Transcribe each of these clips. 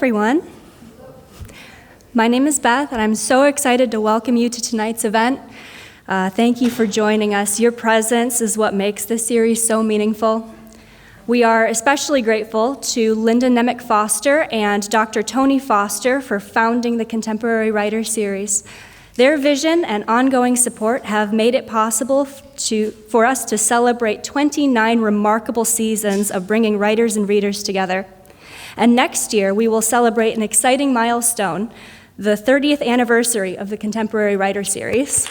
everyone. My name is Beth, and I'm so excited to welcome you to tonight's event. Thank you for joining us. Your presence is what makes this series so meaningful. We are especially grateful to Linda Nemec Foster and Dr. Tony Foster for founding the Contemporary Writer Series. Their vision and ongoing support have made it possible for us to celebrate 29 remarkable seasons of bringing writers and readers together. And next year, we will celebrate an exciting milestone, the 30th anniversary of the Contemporary Writer Series.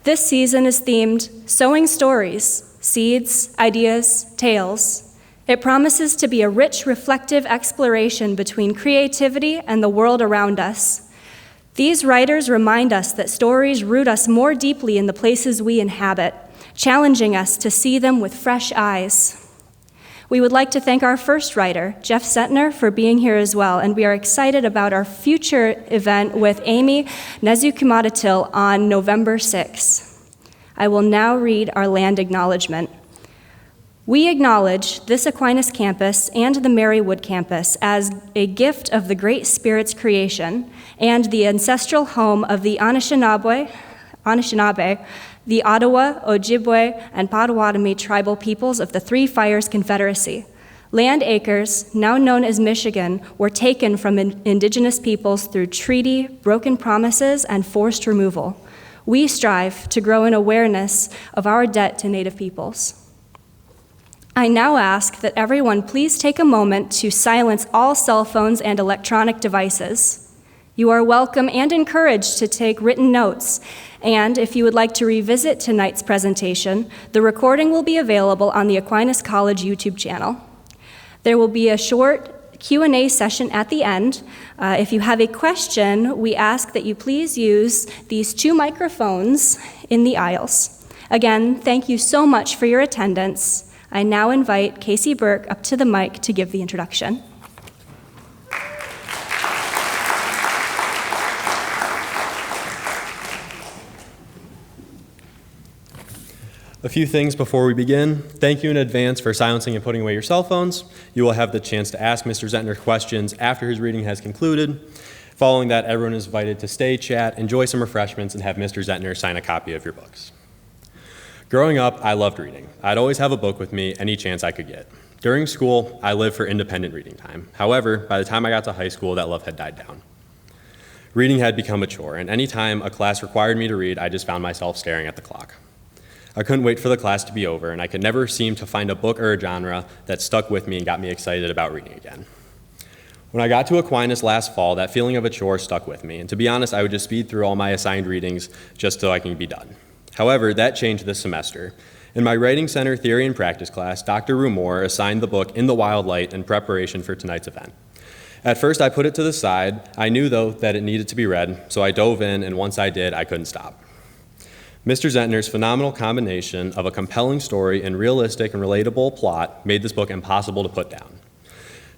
This season is themed Sowing Stories, Seeds, Ideas, Tales. It promises to be a rich, reflective exploration between creativity and the world around us. These writers remind us that stories root us more deeply in the places we inhabit, challenging us to see them with fresh eyes. We would like to thank our first writer, Jeff Zentner, for being here as well, and we are excited about our future event with Amy Nezukumadatil on November 6th. I will now read our land acknowledgement. We acknowledge this Aquinas campus and the Marywood campus as a gift of the Great Spirit's creation and the ancestral home of the Anishinaabe, the Ottawa, Ojibwe, and Potawatomi tribal peoples of the Three Fires Confederacy. Land acres, now known as Michigan, were taken from indigenous peoples through treaty, broken promises, and forced removal. We strive to grow in awareness of our debt to Native peoples. I now ask that everyone please take a moment to silence all cell phones and electronic devices. You are welcome and encouraged to take written notes, and if you would like to revisit tonight's presentation, the recording will be available on the Aquinas College YouTube channel. There will be a short Q&A session at the end. If you have a question, we ask that you please use these 2 microphones in the aisles. Again, thank you so much for your attendance. I now invite Casey Burke up to the mic to give the introduction. A few things before we begin. Thank you in advance for silencing and putting away your cell phones. You will have the chance to ask Mr. Zentner questions after his reading has concluded. Following that, everyone is invited to stay, chat, enjoy some refreshments, and have Mr. Zentner sign a copy of your books. Growing up, I loved reading. I'd always have a book with me any chance I could get. During school, I lived for independent reading time. However, by the time I got to high school, that love had died down. Reading had become a chore, and any time a class required me to read, I just found myself staring at the clock. I couldn't wait for the class to be over, and I could never seem to find a book or a genre that stuck with me and got me excited about reading again. When I got to Aquinas last fall, that feeling of a chore stuck with me, and to be honest, I would just speed through all my assigned readings just so I can be done. However, that changed this semester. In my Writing Center Theory and Practice class, Dr. Rumor assigned the book In the Wild Light in preparation for tonight's event. At first, I put it to the side. I knew, though, that it needed to be read, so I dove in, and once I did, I couldn't stop. Mr. Zentner's phenomenal combination of a compelling story and realistic and relatable plot made this book impossible to put down.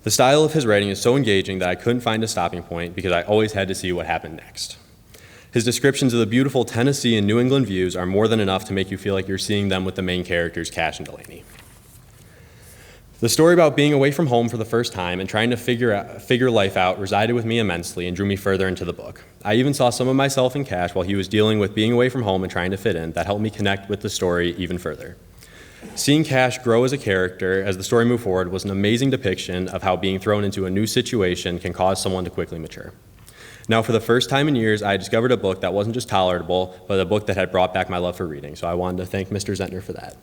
The style of his writing is so engaging that I couldn't find a stopping point because I always had to see what happened next. His descriptions of the beautiful Tennessee and New England views are more than enough to make you feel like you're seeing them with the main characters, Cash and Delaney. The story about being away from home for the first time and trying to figure life out resided with me immensely and drew me further into the book. I even saw some of myself in Cash while he was dealing with being away from home and trying to fit in. That helped me connect with the story even further. Seeing Cash grow as a character as the story moved forward was an amazing depiction of how being thrown into a new situation can cause someone to quickly mature. Now, for the first time in years, I discovered a book that wasn't just tolerable, but a book that had brought back my love for reading, so I wanted to thank Mr. Zentner for that.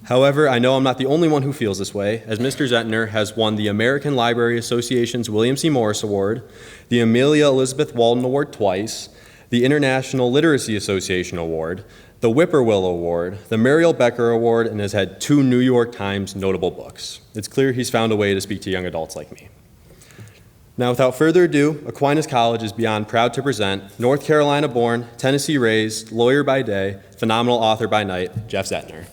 However, I know I'm not the only one who feels this way, as Mr. Zentner has won the American Library Association's William C. Morris Award, the Amelia Elizabeth Walden Award twice, the International Literacy Association Award, the Whippoorwill Award, the Muriel Becker Award, and has had 2 New York Times notable books. It's clear he's found a way to speak to young adults like me. Now, without further ado, Aquinas College is beyond proud to present North Carolina-born, Tennessee-raised, lawyer by day, phenomenal author by night, Jeff Zentner.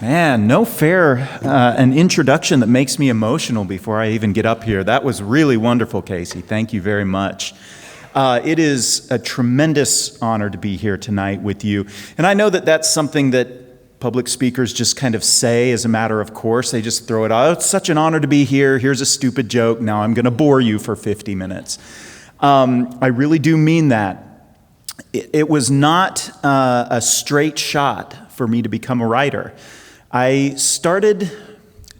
Man, no fair an introduction that makes me emotional before I even get up here. That was really wonderful, Casey. Thank you very much. It is a tremendous honor to be here tonight with you. And I know that that's something that public speakers just kind of say as a matter of course. They just throw it out. Oh, it's such an honor to be here. Here's a stupid joke. Now I'm going to bore you for 50 minutes. I really do mean that. It was not a straight shot for me to become a writer. I started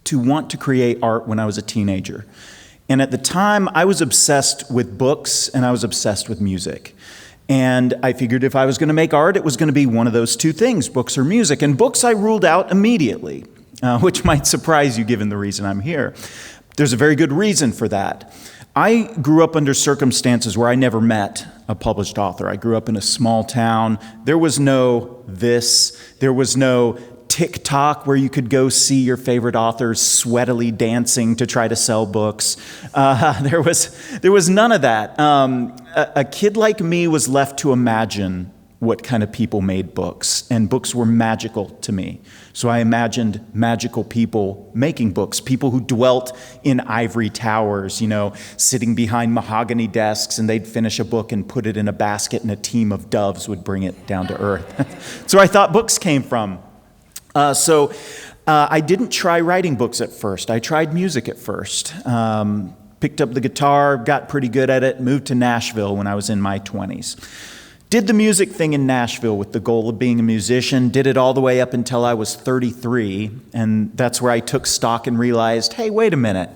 to want to create art when I was a teenager. And at the time, I was obsessed with books and I was obsessed with music. And I figured if I was going to make art, it was going to be one of those two things, books or music. And books I ruled out immediately, which might surprise you given the reason I'm here. There's a very good reason for that. I grew up under circumstances where I never met a published author. I grew up in a small town. There was no this. There was no TikTok where you could go see your favorite authors sweatily dancing to try to sell books. There was none of that. A kid like me was left to imagine what kind of people made books, and books were magical to me. So I imagined magical people making books, people who dwelt in ivory towers, sitting behind mahogany desks, and they'd finish a book and put it in a basket, and a team of doves would bring it down to earth. So I thought books came from. So I didn't try writing books at first. I tried music at first. Picked up the guitar, got pretty good at it, moved to Nashville when I was in my 20s. Did the music thing in Nashville with the goal of being a musician, did it all the way up until I was 33, and that's where I took stock and realized, hey, wait a minute.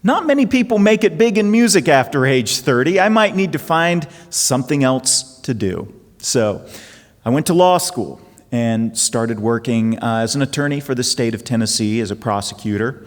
Not many people make it big in music after age 30. I might need to find something else to do. So I went to law school and started working as an attorney for the state of Tennessee as a prosecutor.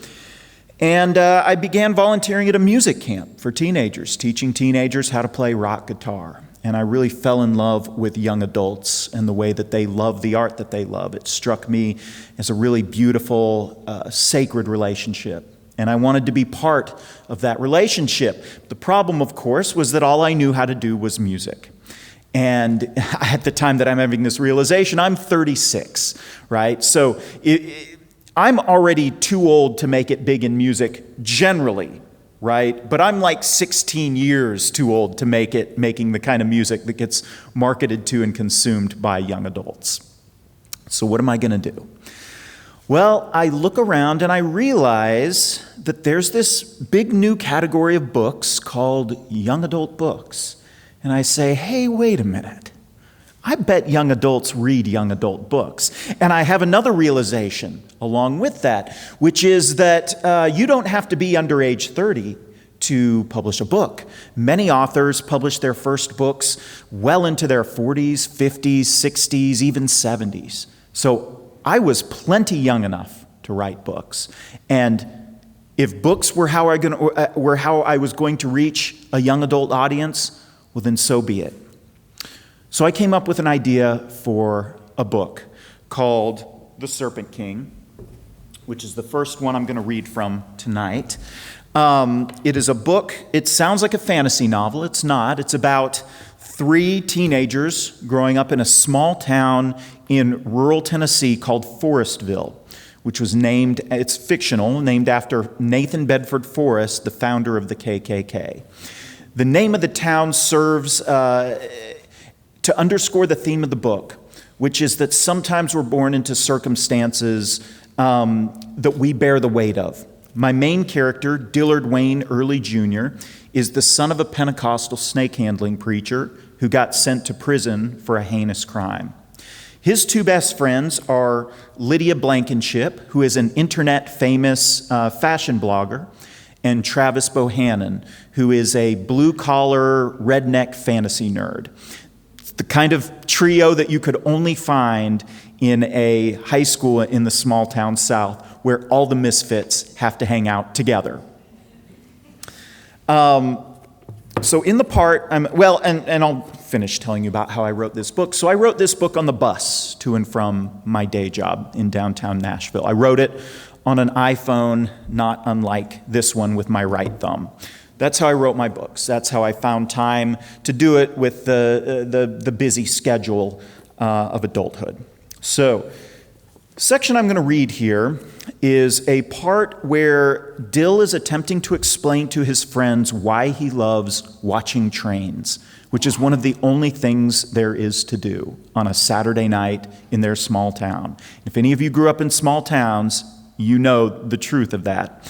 And I began volunteering at a music camp for teenagers, teaching teenagers how to play rock guitar. And I really fell in love with young adults and the way that they love the art that they love. It struck me as a really beautiful, sacred relationship. And I wanted to be part of that relationship. The problem, of course, was that all I knew how to do was music. And at the time that I'm having this realization, I'm 36, right? So I'm already too old to make it big in music generally, right? But I'm like 16 years too old to making the kind of music that gets marketed to and consumed by young adults. So what am I going to do? Well, I look around and I realize that there's this big new category of books called young adult books. And I say, hey, wait a minute. I bet young adults read young adult books. And I have another realization along with that, which is that you don't have to be under age 30 to publish a book. Many authors publish their first books well into their 40s, 50s, 60s, even 70s. So I was plenty young enough to write books. And if books were how I was going to reach a young adult audience, well, then so be it. So I came up with an idea for a book called The Serpent King, which is the first one I'm going to read from tonight. It is a book, it sounds like a fantasy novel. It's not. It's about 3 teenagers growing up in a small town in rural Tennessee called Forestville, which was named, it's fictional, named after Nathan Bedford Forrest, the founder of the KKK. The name of the town serves to underscore the theme of the book, which is that sometimes we're born into circumstances that we bear the weight of. My main character, Dillard Wayne Early Jr., is the son of a Pentecostal snake-handling preacher who got sent to prison for a heinous crime. His 2 best friends are Lydia Blankenship, who is an internet-famous fashion blogger, and Travis Bohannon, who is a blue-collar, redneck fantasy nerd. It's the kind of trio that you could only find in a high school in the small-town South where all the misfits have to hang out together. So in the part, and I'll finish telling you about how I wrote this book. So I wrote this book on the bus to and from my day job in downtown Nashville. I wrote it on an iPhone, not unlike this one with my right thumb. That's how I wrote my books. That's how I found time to do it with the busy schedule of adulthood. So The section I'm going to read here is a part where Dill is attempting to explain to his friends why he loves watching trains, which is one of the only things there is to do on a Saturday night in their small town. If any of you grew up in small towns, you know the truth of that.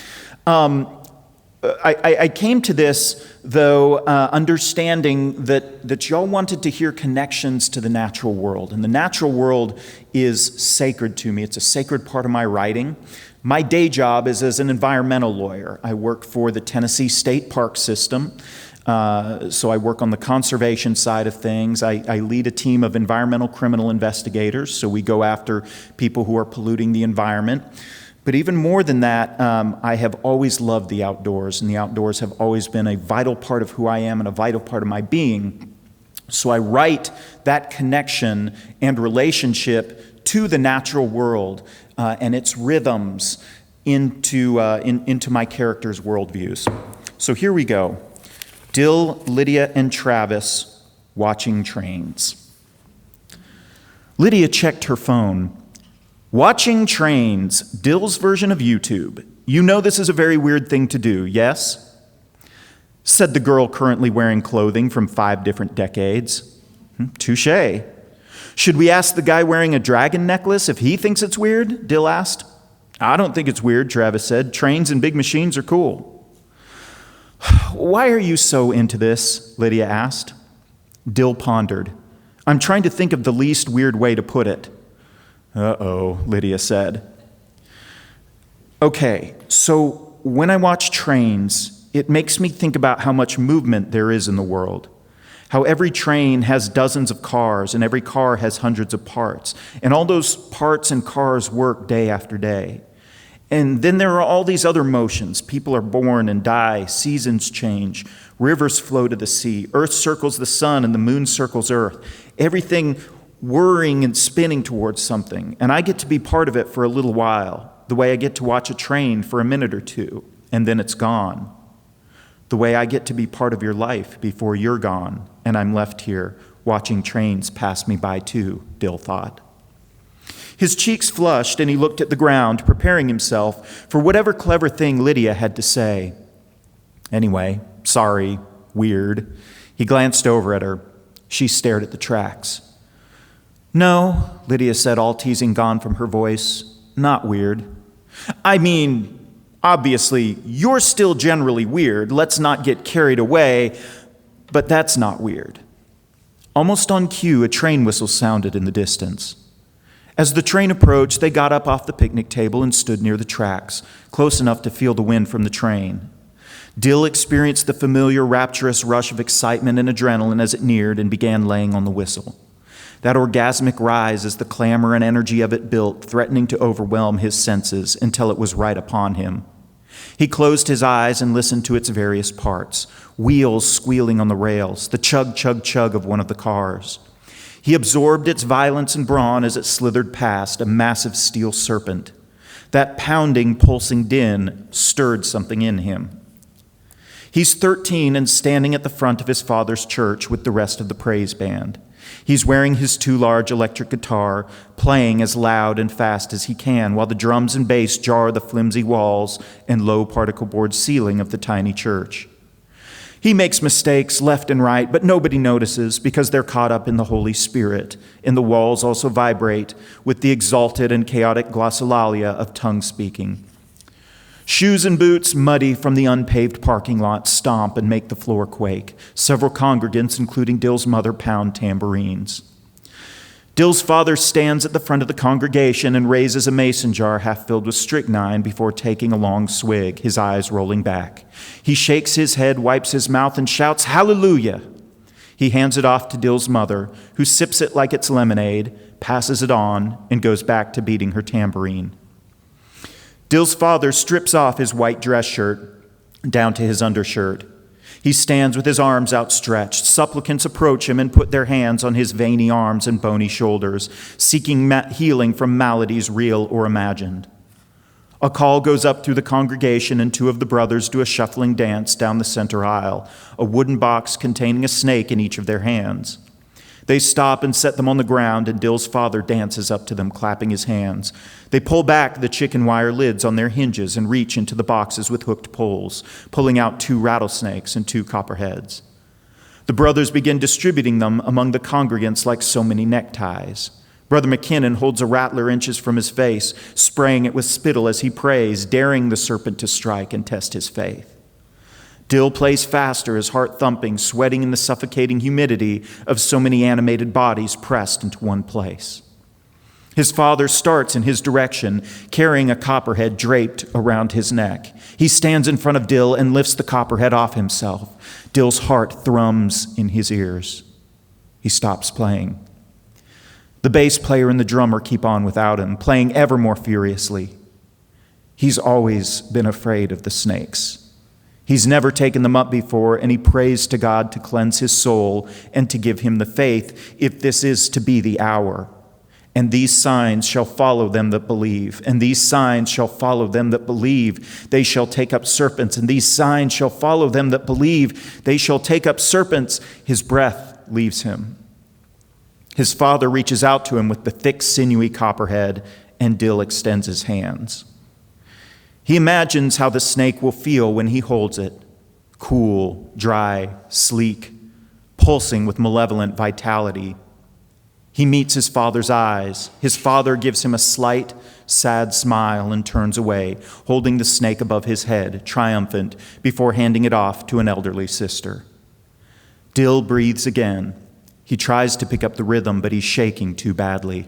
I came to this, though, understanding that y'all wanted to hear connections to the natural world. And the natural world is sacred to me. It's a sacred part of my writing. My day job is as an environmental lawyer. I work for the Tennessee State Park System. So I work on the conservation side of things. I lead a team of environmental criminal investigators. So we go after people who are polluting the environment. But even more than that, I have always loved the outdoors, and the outdoors have always been a vital part of who I am and a vital part of my being. So I write that connection and relationship to the natural world and its rhythms into my characters' worldviews. So here we go. Dill, Lydia, and Travis watching trains. Lydia checked her phone. Watching trains, Dill's version of YouTube. You know this is a very weird thing to do, yes? Said the girl currently wearing clothing from 5 different decades. Touché. Should we ask the guy wearing a dragon necklace if he thinks it's weird? Dill asked. I don't think it's weird, Travis said. Trains and big machines are cool. Why are you so into this? Lydia asked. Dill pondered. I'm trying to think of the least weird way to put it. Uh-oh, Lydia said. Okay, so when I watch trains, it makes me think about how much movement there is in the world. How every train has dozens of cars, and every car has hundreds of parts. And all those parts and cars work day after day. And then there are all these other motions. People are born and die, seasons change, rivers flow to the sea, Earth circles the sun, and the moon circles Earth. Everything whirring and spinning towards something, and I get to be part of it for a little while, the way I get to watch a train for a minute or two, and then it's gone. The way I get to be part of your life before you're gone, and I'm left here watching trains pass me by too, Dill thought. His cheeks flushed, and he looked at the ground, preparing himself for whatever clever thing Lydia had to say. Anyway, sorry, weird. He glanced over at her. She stared at the tracks. No, Lydia said, all teasing gone from her voice. Not weird. I mean, obviously, you're still generally weird. Let's not get carried away, but that's not weird. Almost on cue, a train whistle sounded in the distance. As the train approached, they got up off the picnic table and stood near the tracks, close enough to feel the wind from the train. Dill experienced the familiar rapturous rush of excitement and adrenaline as it neared and began laying on the whistle. That orgasmic rise as the clamor and energy of it built, threatening to overwhelm his senses until it was right upon him. He closed his eyes and listened to its various parts, wheels squealing on the rails, the chug, chug, chug of one of the cars. He absorbed its violence and brawn as it slithered past, a massive steel serpent. That pounding, pulsing din stirred something in him. He's 13 and standing at the front of his father's church with the rest of the praise band. He's wearing his too large electric guitar, playing as loud and fast as he can, while the drums and bass jar the flimsy walls and low particle board ceiling of the tiny church. He makes mistakes left and right, but nobody notices because they're caught up in the Holy Spirit, and the walls also vibrate with the exalted and chaotic glossolalia of tongue speaking. Shoes and boots, muddy from the unpaved parking lot, stomp and make the floor quake. Several congregants, including Dill's mother, pound tambourines. Dill's father stands at the front of the congregation and raises a mason jar half filled with strychnine before taking a long swig, his eyes rolling back. He shakes his head, wipes his mouth, and shouts, "Hallelujah!" He hands it off to Dill's mother, who sips it like it's lemonade, passes it on, and goes back to beating her tambourine. Dill's father strips off his white dress shirt down to his undershirt. He stands with his arms outstretched. Supplicants approach him and put their hands on his veiny arms and bony shoulders, seeking healing from maladies real or imagined. A call goes up through the congregation, and 2 of the brothers do a shuffling dance down the center aisle, a wooden box containing a snake in each of their hands. They stop and set them on the ground, and Dill's father dances up to them, clapping his hands. They pull back the chicken wire lids on their hinges and reach into the boxes with hooked poles, pulling out 2 rattlesnakes and 2 copperheads. The brothers begin distributing them among the congregants like so many neckties. Brother McKinnon holds a rattler inches from his face, spraying it with spittle as he prays, daring the serpent to strike and test his faith. Dill plays faster, his heart thumping, sweating in the suffocating humidity of so many animated bodies pressed into one place. His father starts in his direction, carrying a copperhead draped around his neck. He stands in front of Dill and lifts the copperhead off himself. Dill's heart thrums in his ears. He stops playing. The bass player and the drummer keep on without him, playing ever more furiously. He's always been afraid of the snakes. He's never taken them up before, and he prays to God to cleanse his soul and to give him the faith, if this is to be the hour. And these signs shall follow them that believe, and these signs shall follow them that believe. They shall take up serpents, and these signs shall follow them that believe. They shall take up serpents. His breath leaves him. His father reaches out to him with the thick, sinewy copperhead, and Dill extends his hands. He imagines how the snake will feel when he holds it, cool, dry, sleek, pulsing with malevolent vitality. He meets his father's eyes. His father gives him a slight, sad smile and turns away, holding the snake above his head, triumphant, before handing it off to an elderly sister. Dill breathes again. He tries to pick up the rhythm, but he's shaking too badly.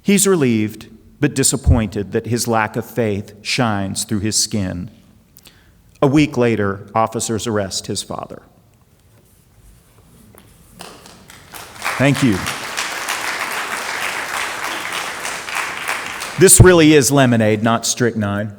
He's relieved, but disappointed that his lack of faith shines through his skin. A week later, officers arrest his father. Thank you. This really is lemonade, not strychnine.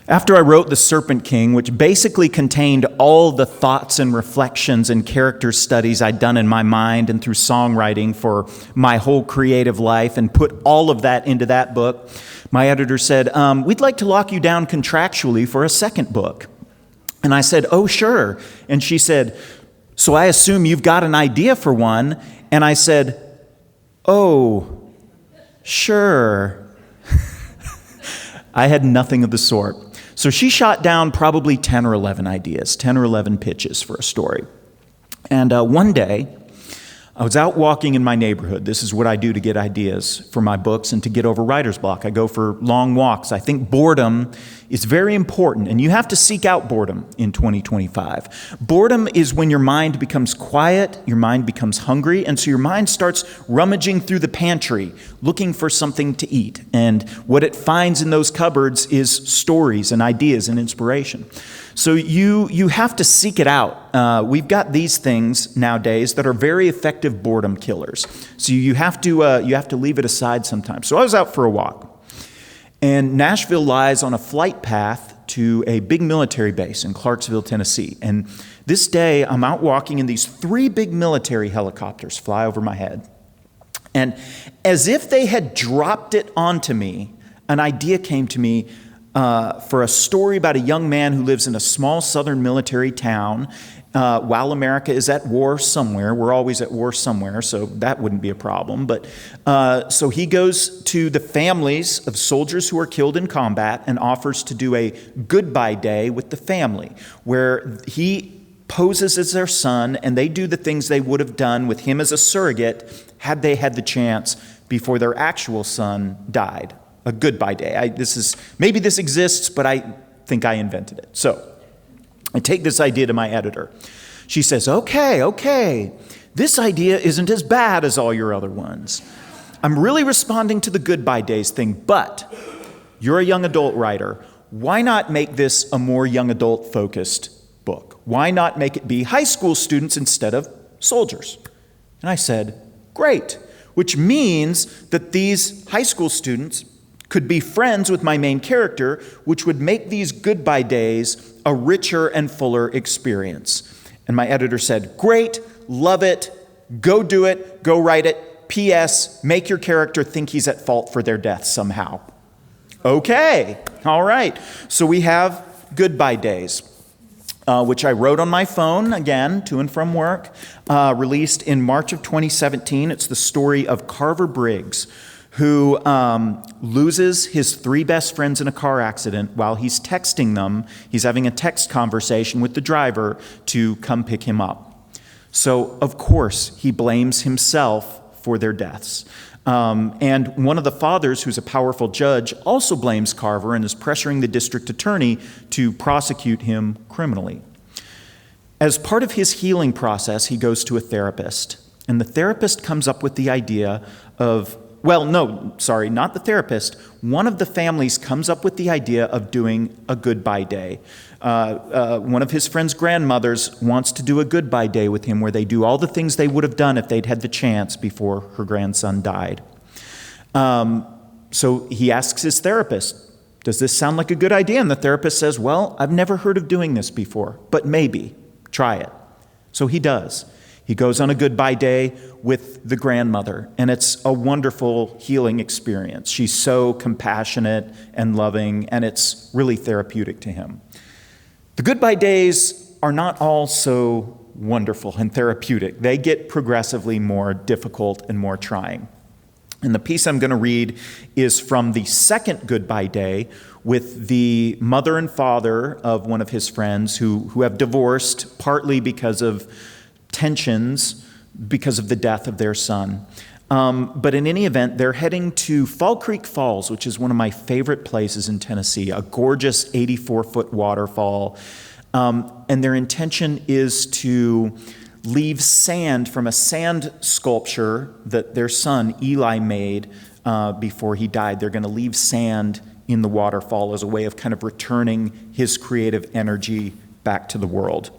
After I wrote The Serpent King, which basically contained all the thoughts and reflections and character studies I'd done in my mind and through songwriting for my whole creative life, and put all of that into that book, my editor said, we'd like to lock you down contractually for a second book. And I said, oh, sure. And she said, so I assume you've got an idea for one. And I said, oh, sure. I had nothing of the sort. So she shot down probably 10 or 11 ideas, 10 or 11 pitches for a story. And one day, I was out walking in my neighborhood. This is what I do to get ideas for my books and to get over writer's block. I go for long walks. I think boredom is very important, and you have to seek out boredom in 2025. Boredom is when your mind becomes quiet, your mind becomes hungry, and so your mind starts rummaging through the pantry, looking for something to eat. And what it finds in those cupboards is stories and ideas and inspiration. So you have to seek it out. We've got these things nowadays that are very effective boredom killers. So you have to leave it aside sometimes. So I was out for a walk, and Nashville lies on a flight path to a big military base in Clarksville, Tennessee. And this day I'm out walking, and these 3 big military helicopters fly over my head. And as if they had dropped it onto me, an idea came to me for a story about a young man who lives in a small southern military town while America is at war somewhere. We're always at war somewhere, so that wouldn't be a problem. But so he goes to the families of soldiers who are killed in combat and offers to do a goodbye day with the family, where he poses as their son, and they do the things they would have done with him as a surrogate had they had the chance before their actual son died. A goodbye day. Maybe this exists, but I think I invented it. So I take this idea to my editor. She says, okay, this idea isn't as bad as all your other ones. I'm really responding to the goodbye days thing, but you're a young adult writer. Why not make this a more young adult focused book? Why not make it be high school students instead of soldiers? And I said, great, which means that these high school students could be friends with my main character, which would make these goodbye days a richer and fuller experience. And my editor said, great, love it, go do it, go write it. P.S. Make your character think he's at fault for their death somehow. Okay, all right. So we have goodbye days, which I wrote on my phone, again, to and from work, released in March of 2017. It's the story of Carver Briggs, who loses his 3 best friends in a car accident while he's texting them. He's having a text conversation with the driver to come pick him up. So, of course, he blames himself for their deaths. And one of the fathers, who's a powerful judge, also blames Carver and is pressuring the district attorney to prosecute him criminally. As part of his healing process, he goes to a therapist. And the therapist comes up with the idea of, not the therapist. One of the families comes up with the idea of doing a goodbye day. One of his friend's grandmothers wants to do a goodbye day with him where they do all the things they would have done if they'd had the chance before her grandson died. So he asks his therapist, does this sound like a good idea? And the therapist says, well, I've never heard of doing this before, but maybe, try it. So he does. He goes on a goodbye day with the grandmother, and it's a wonderful healing experience. She's so compassionate and loving, and it's really therapeutic to him. The goodbye days are not all so wonderful and therapeutic. They get progressively more difficult and more trying. And the piece I'm going to read is from the second goodbye day with the mother and father of one of his friends who have divorced, partly because of tensions because of the death of their son. But in any event, they're heading to Fall Creek Falls, which is one of my favorite places in Tennessee, a gorgeous 84-foot waterfall. And their intention is to leave sand from a sand sculpture that their son, Eli, made before he died. They're going to leave sand in the waterfall as a way of kind of returning his creative energy back to the world.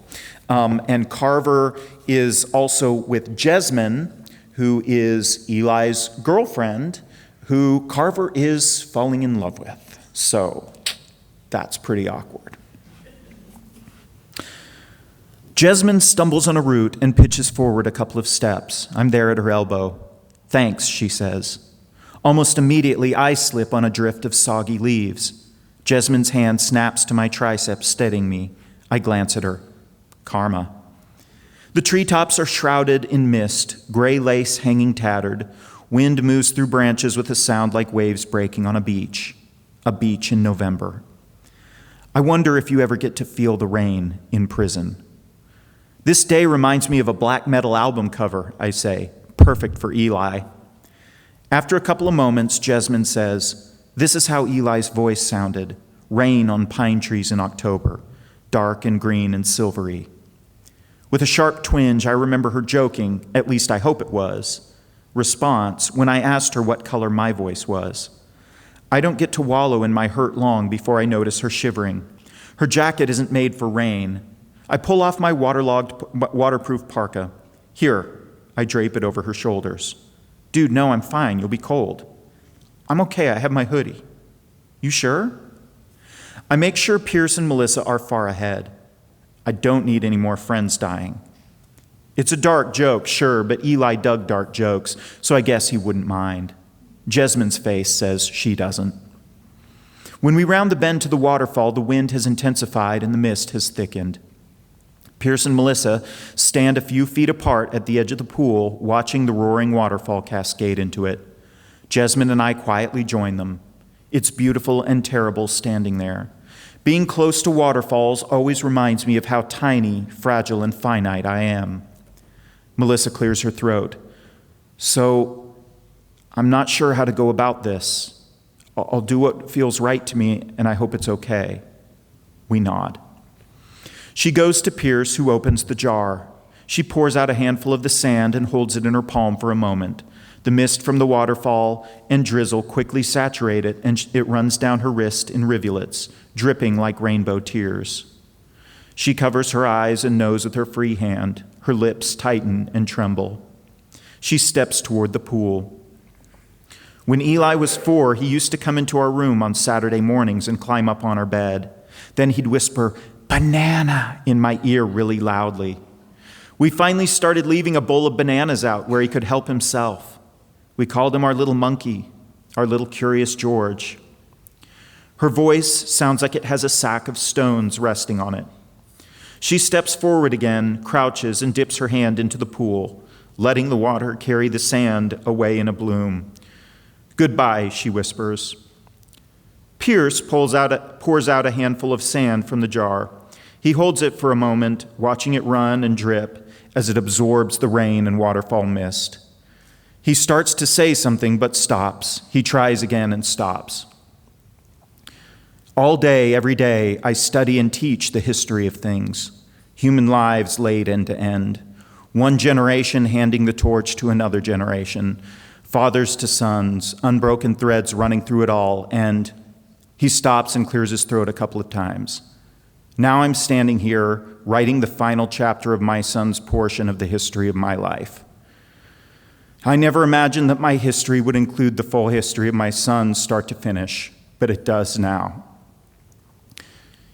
And Carver is also with Jesmyn, who is Eli's girlfriend, who Carver is falling in love with. So that's pretty awkward. Jesmyn stumbles on a root and pitches forward a couple of steps. I'm there at her elbow. Thanks, she says. Almost immediately, I slip on a drift of soggy leaves. Jesmyn's hand snaps to my triceps, steadying me. I glance at her. Karma. The treetops are shrouded in mist, gray lace hanging tattered. Wind moves through branches with a sound like waves breaking on a beach in November. I wonder if you ever get to feel the rain in prison. This day reminds me of a black metal album cover, I say, perfect for Eli. After a couple of moments, Jesmyn says, this is how Eli's voice sounded, rain on pine trees in October, dark and green and silvery. With a sharp twinge, I remember her joking, at least I hope it was, response when I asked her what color my voice was. I don't get to wallow in my hurt long before I notice her shivering. Her jacket isn't made for rain. I pull off my waterproof parka. Here, I drape it over her shoulders. Dude, no, I'm fine. You'll be cold. I'm okay. I have my hoodie. You sure? I make sure Pierce and Melissa are far ahead. I don't need any more friends dying. It's a dark joke, sure, but Eli dug dark jokes, so I guess he wouldn't mind. Jesmyn's face says she doesn't. When we round the bend to the waterfall, the wind has intensified and the mist has thickened. Pierce and Melissa stand a few feet apart at the edge of the pool, watching the roaring waterfall cascade into it. Jesmyn and I quietly join them. It's beautiful and terrible standing there. Being close to waterfalls always reminds me of how tiny, fragile, and finite I am. Melissa clears her throat. So, I'm not sure how to go about this. I'll do what feels right to me, and I hope it's okay. We nod. She goes to Pierce, who opens the jar. She pours out a handful of the sand and holds it in her palm for a moment. The mist from the waterfall and drizzle quickly saturate it, and it runs down her wrist in rivulets, dripping like rainbow tears. She covers her eyes and nose with her free hand. Her lips tighten and tremble. She steps toward the pool. When Eli was 4, he used to come into our room on Saturday mornings and climb up on our bed. Then he'd whisper, "Banana," in my ear really loudly. We finally started leaving a bowl of bananas out where he could help himself. We called him our little monkey, our little curious George. Her voice sounds like it has a sack of stones resting on it. She steps forward again, crouches, and dips her hand into the pool, letting the water carry the sand away in a bloom. "Goodbye," she whispers. Pierce pours out a handful of sand from the jar. He holds it for a moment, watching it run and drip as it absorbs the rain and waterfall mist. He starts to say something but stops. He tries again and stops. All day, every day, I study and teach the history of things, human lives laid end to end, one generation handing the torch to another generation, fathers to sons, unbroken threads running through it all, and he stops and clears his throat a couple of times. Now I'm standing here writing the final chapter of my son's portion of the history of my life. I never imagined that my history would include the full history of my son start to finish, but it does now.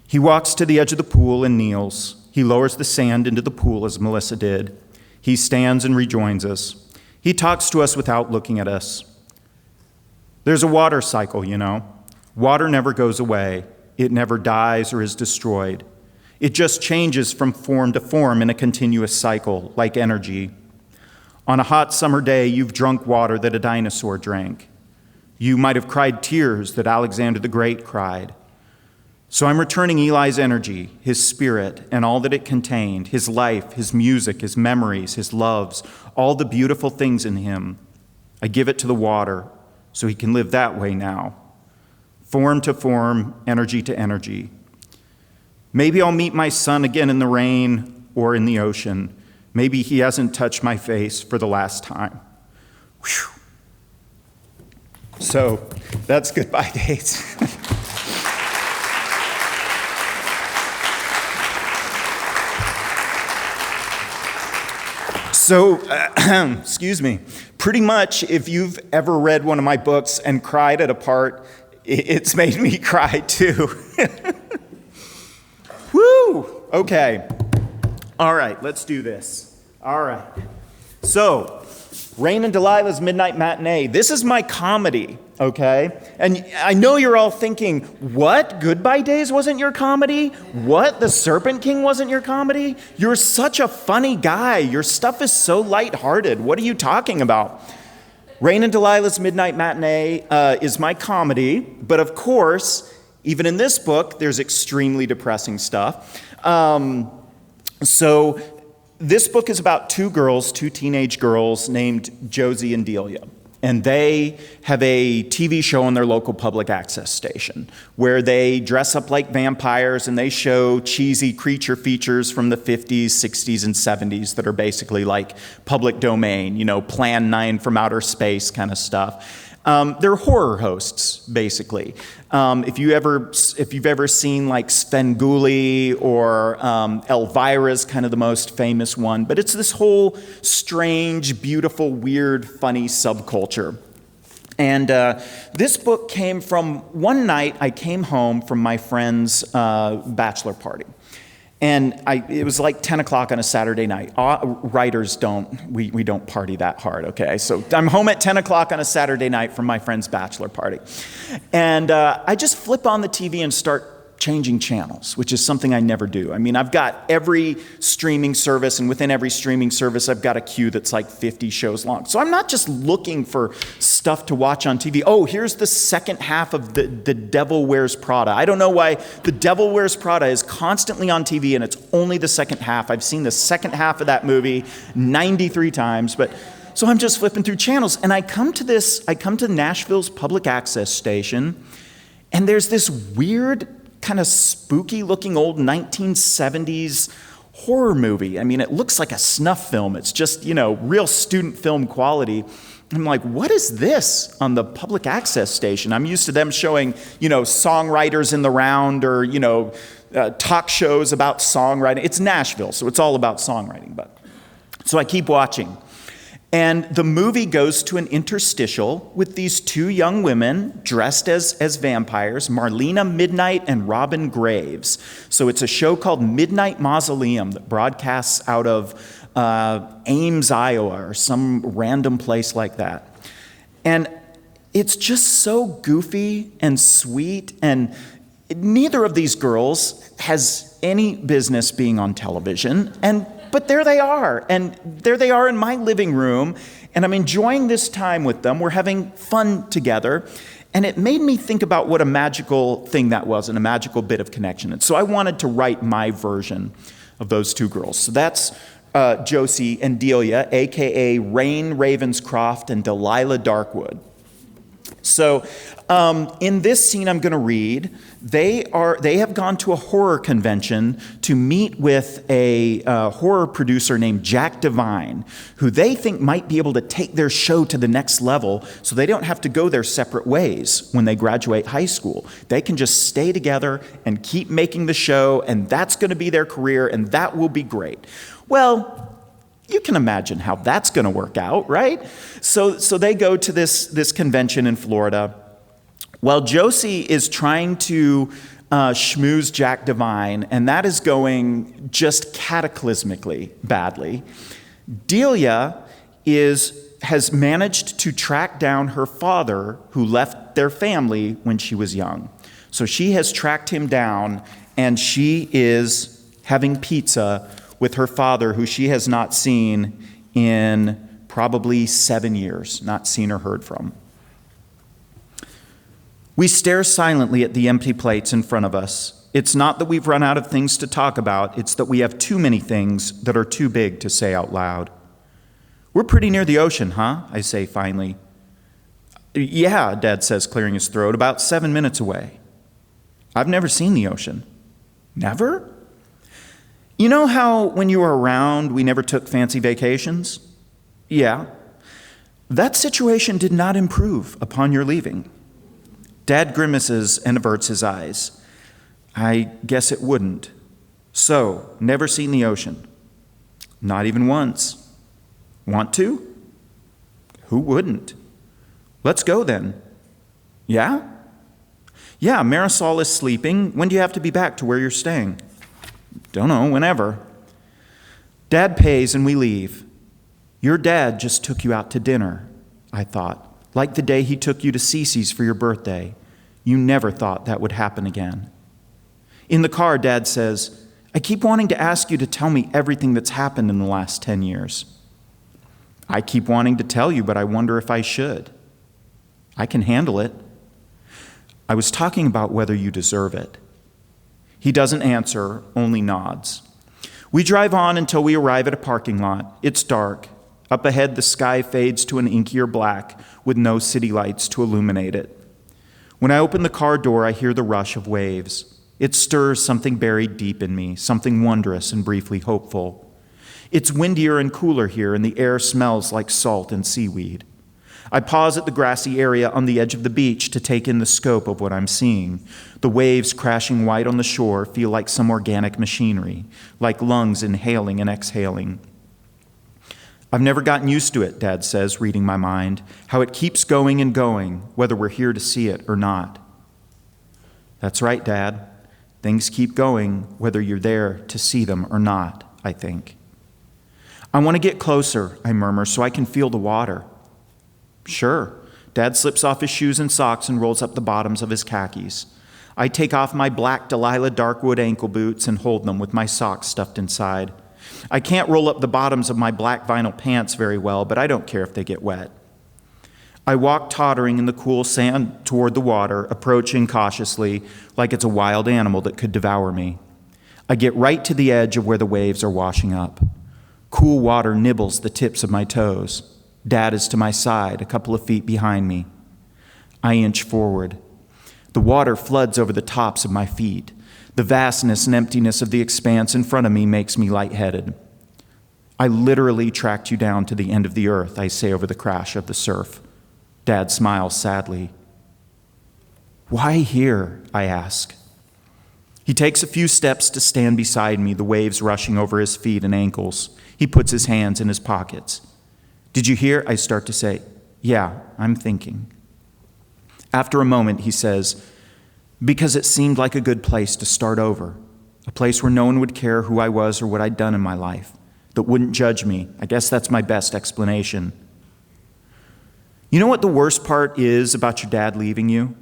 He walks to the edge of the pool and kneels. He lowers the sand into the pool as Melissa did. He stands and rejoins us. He talks to us without looking at us. There's a water cycle, you know. Water never goes away. It never dies or is destroyed. It just changes from form to form in a continuous cycle, like energy. On a hot summer day, you've drunk water that a dinosaur drank. You might have cried tears that Alexander the Great cried. So I'm returning Eli's energy, his spirit, and all that it contained, his life, his music, his memories, his loves, all the beautiful things in him. I give it to the water so he can live that way now. Form to form, energy to energy. Maybe I'll meet my son again in the rain or in the ocean. Maybe he hasn't touched my face for the last time. Whew. So that's Goodbye Days. So, excuse me, pretty much if you've ever read one of my books and cried at a part, it's made me cry too. Woo! Okay. All right, let's do this. All right. So, Rayne and Delilah's Midnight Matinee. This is my comedy, okay? And I know you're all thinking, what? Goodbye Days wasn't your comedy? What? The Serpent King wasn't your comedy? You're such a funny guy. Your stuff is so lighthearted. What are you talking about? Rayne and Delilah's Midnight Matinee is my comedy, but of course, even in this book, there's extremely depressing stuff. So this book is about two teenage girls named Josie and Delia. And they have a TV show on their local public access station where they dress up like vampires and they show cheesy creature features from the 50s, 60s, and 70s that are basically like public domain, you know, Plan 9 from outer space kind of stuff. They're horror hosts, basically. If you've ever seen like Svengoolie or Elvira's kind of the most famous one, but it's this whole strange, beautiful, weird, funny subculture. And this book came from one night I came home from my friend's bachelor party. And it was like 10 o'clock on a Saturday night. Writers we don't party that hard, okay? So I'm home at 10 o'clock on a Saturday night from my friend's bachelor party. And I just flip on the TV and start changing channels, which is something I never do. I mean, I've got every streaming service, and within every streaming service, I've got a queue that's like 50 shows long. So I'm not just looking for stuff to watch on TV. Oh, here's the second half of The Devil Wears Prada. I don't know why The Devil Wears Prada is constantly on TV, and it's only the second half. I've seen the second half of that movie 93 times, but so I'm just flipping through channels, and I come to Nashville's public access station, and there's this weird, kind of spooky looking old 1970s horror movie. I mean, it looks like a snuff film. It's just, you know, real student film quality. I'm like, what is this on the public access station? I'm used to them showing, you know, songwriters in the round or, you know, talk shows about songwriting. It's Nashville, so it's all about songwriting. But so I keep watching. And the movie goes to an interstitial with these two young women dressed as vampires, Marlena Midnite and Robin Graves. So it's a show called Midnight Mausoleum that broadcasts out of Ames, Iowa, or some random place like that. And It's just so goofy and sweet, and neither of these girls has any business being on television, but there they are, and there they are in my living room, and I'm enjoying this time with them. We're having fun together, and it made me think about what a magical thing that was, and a magical bit of connection. And so I wanted to write my version of those two girls. So that's Josie and Delia, a.k.a. Rayne Ravenscroft and Delilah Darkwood. So in this scene I'm going to read, they have gone to a horror convention to meet with a horror producer named Jack Devine, who they think might be able to take their show to the next level so they don't have to go their separate ways when they graduate high school. They can just stay together and keep making the show, and that's going to be their career, and that will be great. Well, you can imagine how that's going to work out, right? So they go to this convention in Florida. While Josie is trying to schmooze Jack Devine, and that is going just cataclysmically badly, Delia has managed to track down her father, who left their family when she was young. So she has tracked him down, and she is having pizza with her father, who she has not seen in probably 7 years, not seen or heard from. We stare silently at the empty plates in front of us. It's not that we've run out of things to talk about, it's that we have too many things that are too big to say out loud. We're pretty near the ocean, huh? I say finally. Yeah, Dad says, clearing his throat, about 7 minutes away. I've never seen the ocean. Never? You know how when you were around, we never took fancy vacations? Yeah. That situation did not improve upon your leaving. Dad grimaces and averts his eyes. I guess it wouldn't. So, never seen the ocean? Not even once. Want to? Who wouldn't? Let's go then. Yeah? Yeah, Marisol is sleeping. When do you have to be back to where you're staying? Don't know, whenever. Dad pays and we leave. Your dad just took you out to dinner, I thought. Like the day he took you to Cece's for your birthday. You never thought that would happen again. In the car, Dad says, I keep wanting to ask you to tell me everything that's happened in the last 10 years. I keep wanting to tell you, but I wonder if I should. I can handle it. I was talking about whether you deserve it. He doesn't answer, only nods. We drive on until we arrive at a parking lot. It's dark. Up ahead, the sky fades to an inkier black with no city lights to illuminate it. When I open the car door, I hear the rush of waves. It stirs something buried deep in me, something wondrous and briefly hopeful. It's windier and cooler here, and the air smells like salt and seaweed. I pause at the grassy area on the edge of the beach to take in the scope of what I'm seeing. The waves crashing white on the shore feel like some organic machinery, like lungs inhaling and exhaling. I've never gotten used to it, Dad says, reading my mind, how it keeps going and going, whether we're here to see it or not. That's right, Dad. Things keep going, whether you're there to see them or not, I think. I want to get closer, I murmur, so I can feel the water. Sure. Dad slips off his shoes and socks and rolls up the bottoms of his khakis. I take off my black Delilah Darkwood ankle boots and hold them with my socks stuffed inside. I can't roll up the bottoms of my black vinyl pants very well, but I don't care if they get wet. I walk tottering in the cool sand toward the water, approaching cautiously like it's a wild animal that could devour me. I get right to the edge of where the waves are washing up. Cool water nibbles the tips of my toes. Dad is to my side, a couple of feet behind me. I inch forward. The water floods over the tops of my feet. The vastness and emptiness of the expanse in front of me makes me lightheaded. I literally tracked you down to the end of the earth, I say over the crash of the surf. Dad smiles sadly. Why here? I ask. He takes a few steps to stand beside me, the waves rushing over his feet and ankles. He puts his hands in his pockets. Did you hear? I start to say, yeah, I'm thinking. After a moment, he says, because it seemed like a good place to start over, a place where no one would care who I was or what I'd done in my life, that wouldn't judge me. I guess that's my best explanation. You know what the worst part is about your dad leaving you?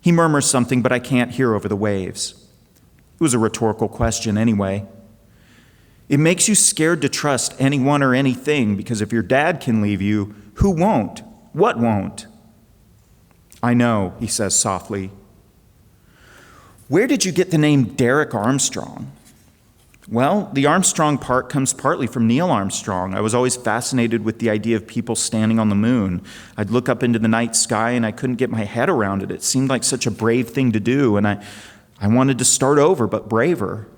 He murmurs something, but I can't hear over the waves. It was a rhetorical question anyway. It makes you scared to trust anyone or anything, because if your dad can leave you, who won't? What won't? I know, he says softly. Where did you get the name Derek Armstrong? Well, the Armstrong part comes partly from Neil Armstrong. I was always fascinated with the idea of people standing on the moon. I'd look up into the night sky and I couldn't get my head around it. It seemed like such a brave thing to do, and I wanted to start over, but braver.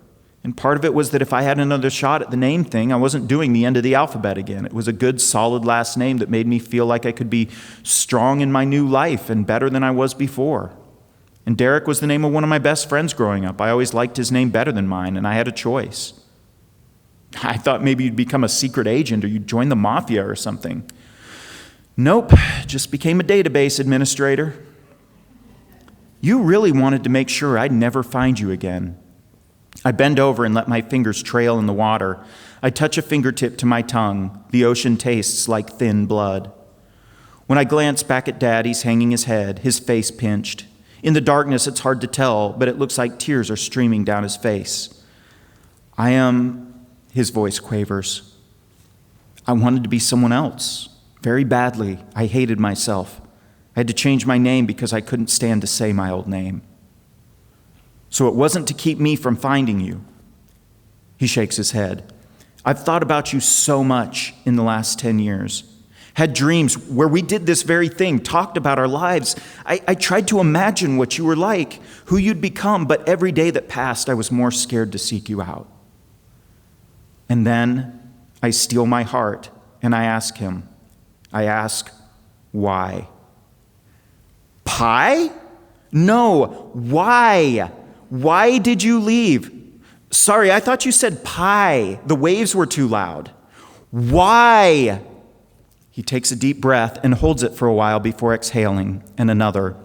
And part of it was that if I had another shot at the name thing, I wasn't doing the end of the alphabet again. It was a good, solid last name that made me feel like I could be strong in my new life and better than I was before. And Derek was the name of one of my best friends growing up. I always liked his name better than mine, and I had a choice. I thought maybe you'd become a secret agent or you'd join the mafia or something. Nope, just became a database administrator. You really wanted to make sure I'd never find you again. I bend over and let my fingers trail in the water. I touch a fingertip to my tongue. The ocean tastes like thin blood. When I glance back at Dad, he's hanging his head, his face pinched. In the darkness, it's hard to tell, but it looks like tears are streaming down his face. His voice quavers. I wanted to be someone else, very badly. I hated myself. I had to change my name because I couldn't stand to say my old name. So it wasn't to keep me from finding you. He shakes his head. I've thought about you so much in the last 10 years. Had dreams where we did this very thing, talked about our lives. I tried to imagine what you were like, who you'd become, but every day that passed, I was more scared to seek you out. And then I steel my heart and I ask him, why? Pie? No, why? Why did you leave? Sorry, I thought you said pie. The waves were too loud. Why? He takes a deep breath and holds it for a while before exhaling, and another.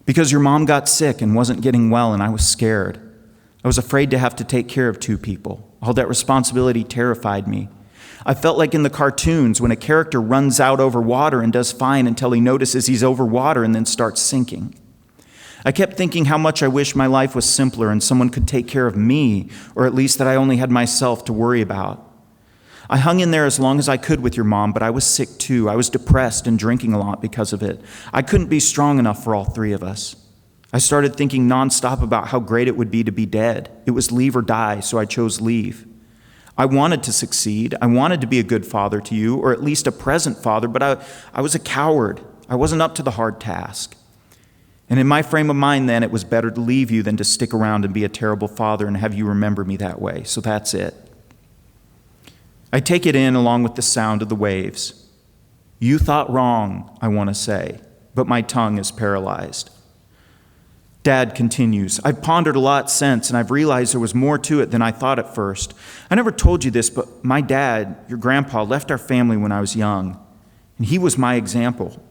Because your mom got sick and wasn't getting well, and I was scared. I was afraid to have to take care of two people. All that responsibility terrified me. I felt like in the cartoons when a character runs out over water and does fine until he notices he's over water and then starts sinking. I kept thinking how much I wish my life was simpler and someone could take care of me, or at least that I only had myself to worry about. I hung in there as long as I could with your mom, but I was sick too. I was depressed and drinking a lot because of it. I couldn't be strong enough for all three of us. I started thinking nonstop about how great it would be to be dead. It was leave or die, so I chose leave. I wanted to succeed. I wanted to be a good father to you, or at least a present father, but I was a coward. I wasn't up to the hard task. And in my frame of mind then, it was better to leave you than to stick around and be a terrible father and have you remember me that way. So that's it. I take it in along with the sound of the waves. You thought wrong, I want to say, but my tongue is paralyzed. Dad continues, I've pondered a lot since, and I've realized there was more to it than I thought at first. I never told you this, but my dad, your grandpa, left our family when I was young, and he was my example.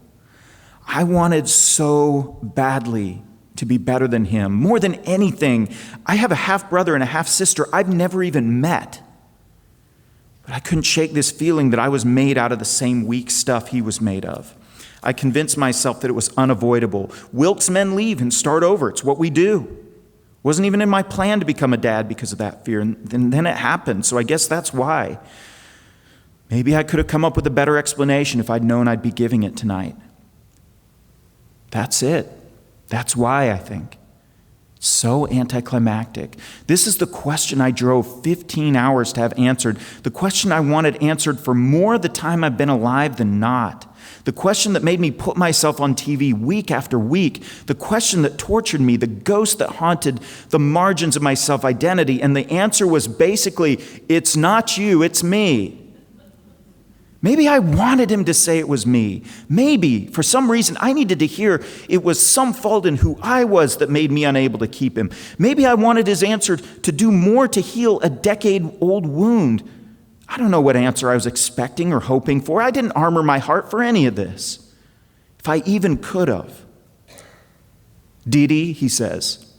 I wanted so badly to be better than him, more than anything. I have a half-brother and a half-sister I've never even met. But I couldn't shake this feeling that I was made out of the same weak stuff he was made of. I convinced myself that it was unavoidable. Wilkes men leave and start over. It's what we do. It wasn't even in my plan to become a dad because of that fear, and then it happened, so I guess that's why. Maybe I could have come up with a better explanation if I'd known I'd be giving it tonight. That's it. That's why, I think. So anticlimactic. This is the question I drove 15 hours to have answered. The question I wanted answered for more of the time I've been alive than not. The question that made me put myself on TV week after week. The question that tortured me. The ghost that haunted the margins of my self-identity. And the answer was basically, it's not you, it's me. Maybe I wanted him to say it was me. Maybe, for some reason, I needed to hear it was some fault in who I was that made me unable to keep him. Maybe I wanted his answer to do more to heal a decade-old wound. I don't know what answer I was expecting or hoping for. I didn't armor my heart for any of this. If I even could have. Dee Dee, he says.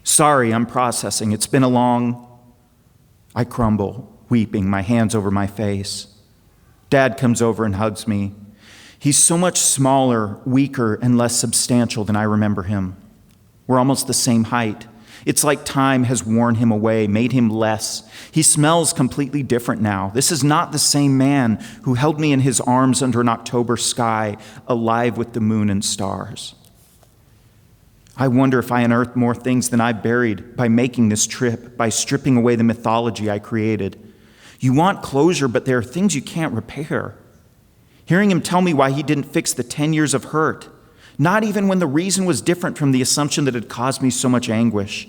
Sorry, I'm processing. It's been a long... I crumble. Weeping, my hands over my face. Dad comes over and hugs me. He's so much smaller, weaker, and less substantial than I remember him. We're almost the same height. It's like time has worn him away, made him less. He smells completely different now. This is not the same man who held me in his arms under an October sky, alive with the moon and stars. I wonder if I unearthed more things than I buried by making this trip, by stripping away the mythology I created. You want closure, but there are things you can't repair. Hearing him tell me why he didn't fix the 10 years of hurt, not even when the reason was different from the assumption that had caused me so much anguish.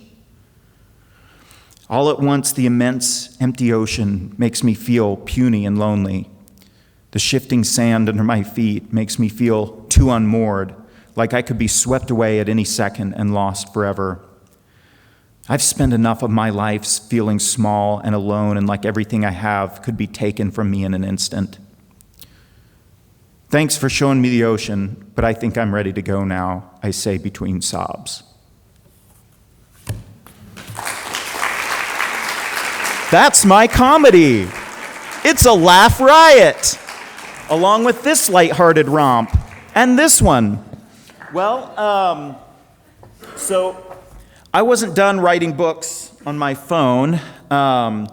All at once, the immense, empty ocean makes me feel puny and lonely. The shifting sand under my feet makes me feel too unmoored, like I could be swept away at any second and lost forever. I've spent enough of my life feeling small and alone and like everything I have could be taken from me in an instant. Thanks for showing me the ocean, but I think I'm ready to go now, I say between sobs. That's my comedy. It's a laugh riot, along with this lighthearted romp and this one. Well, so I wasn't done writing books on my phone. I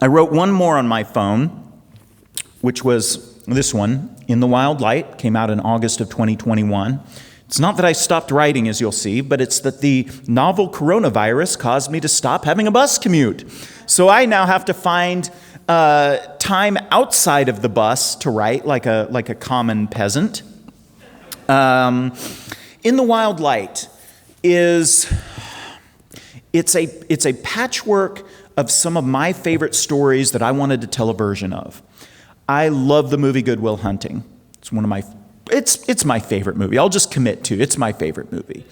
wrote one more on my phone, which was this one, In the Wild Light, came out in August of 2021. It's not that I stopped writing, as you'll see, but it's that the novel coronavirus caused me to stop having a bus commute. So I now have to find time outside of the bus to write like a common peasant. In the Wild Light it's a patchwork of some of my favorite stories that I wanted to tell a version of. I love the movie Good Will Hunting. It's my favorite movie. I'll just commit to it's my favorite movie.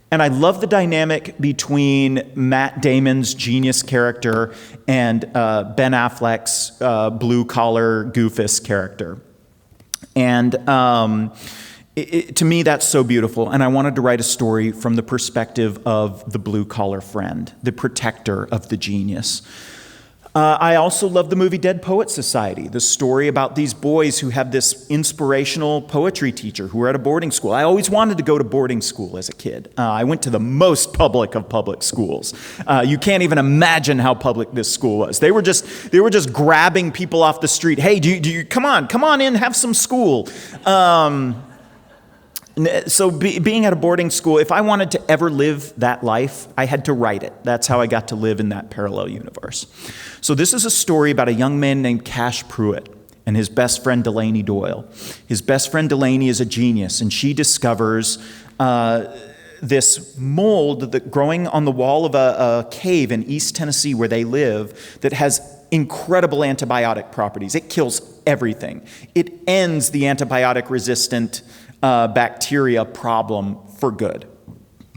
And I love the dynamic between Matt Damon's genius character and Ben Affleck's blue-collar goofus character. And to me, that's so beautiful. And I wanted to write a story from the perspective of the blue-collar friend, the protector of the genius. I also love the movie Dead Poets Society, the story about these boys who have this inspirational poetry teacher who are at a boarding school. I always wanted to go to boarding school as a kid. I went to the most public of public schools. You can't even imagine how public this school was. They were just grabbing people off the street. Hey, do you come on in, have some school. So being at a boarding school, if I wanted to ever live that life, I had to write it. That's how I got to live in that parallel universe. So this is a story about a young man named Cash Pruitt and his best friend Delaney Doyle. His best friend Delaney is a genius, and she discovers this mold that growing on the wall of a cave in East Tennessee where they live that has incredible antibiotic properties. It kills everything. It ends the antibiotic-resistant bacteria problem for good.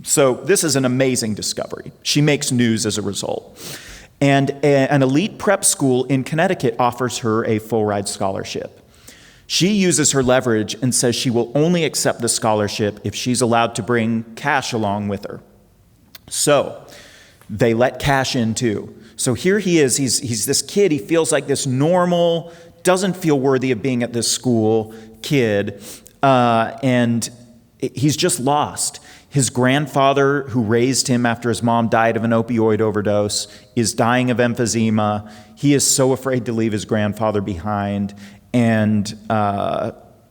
So this is an amazing discovery. She makes news as a result. And an elite prep school in Connecticut offers her a full-ride scholarship. She uses her leverage and says she will only accept the scholarship if she's allowed to bring Cash along with her. So they let Cash in too. So here he is, he's this kid, he feels like this normal, doesn't feel worthy of being at this school kid, and he's just lost. His grandfather, who raised him after his mom died of an opioid overdose, is dying of emphysema. He is so afraid to leave his grandfather behind, and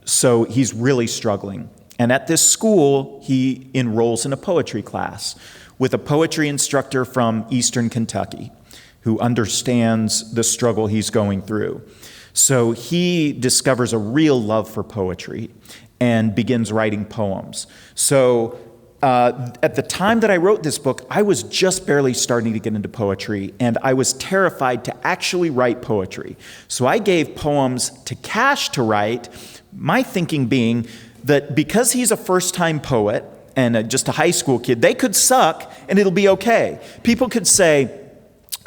so he's really struggling. And at this school, he enrolls in a poetry class with a poetry instructor from Eastern Kentucky who understands the struggle he's going through. So he discovers a real love for poetry and begins writing poems. So at the time that I wrote this book, I was just barely starting to get into poetry, and I was terrified to actually write poetry. So I gave poems to Cash to write, my thinking being that because he's a first-time poet and just a high school kid, they could suck and it'll be okay. People could say,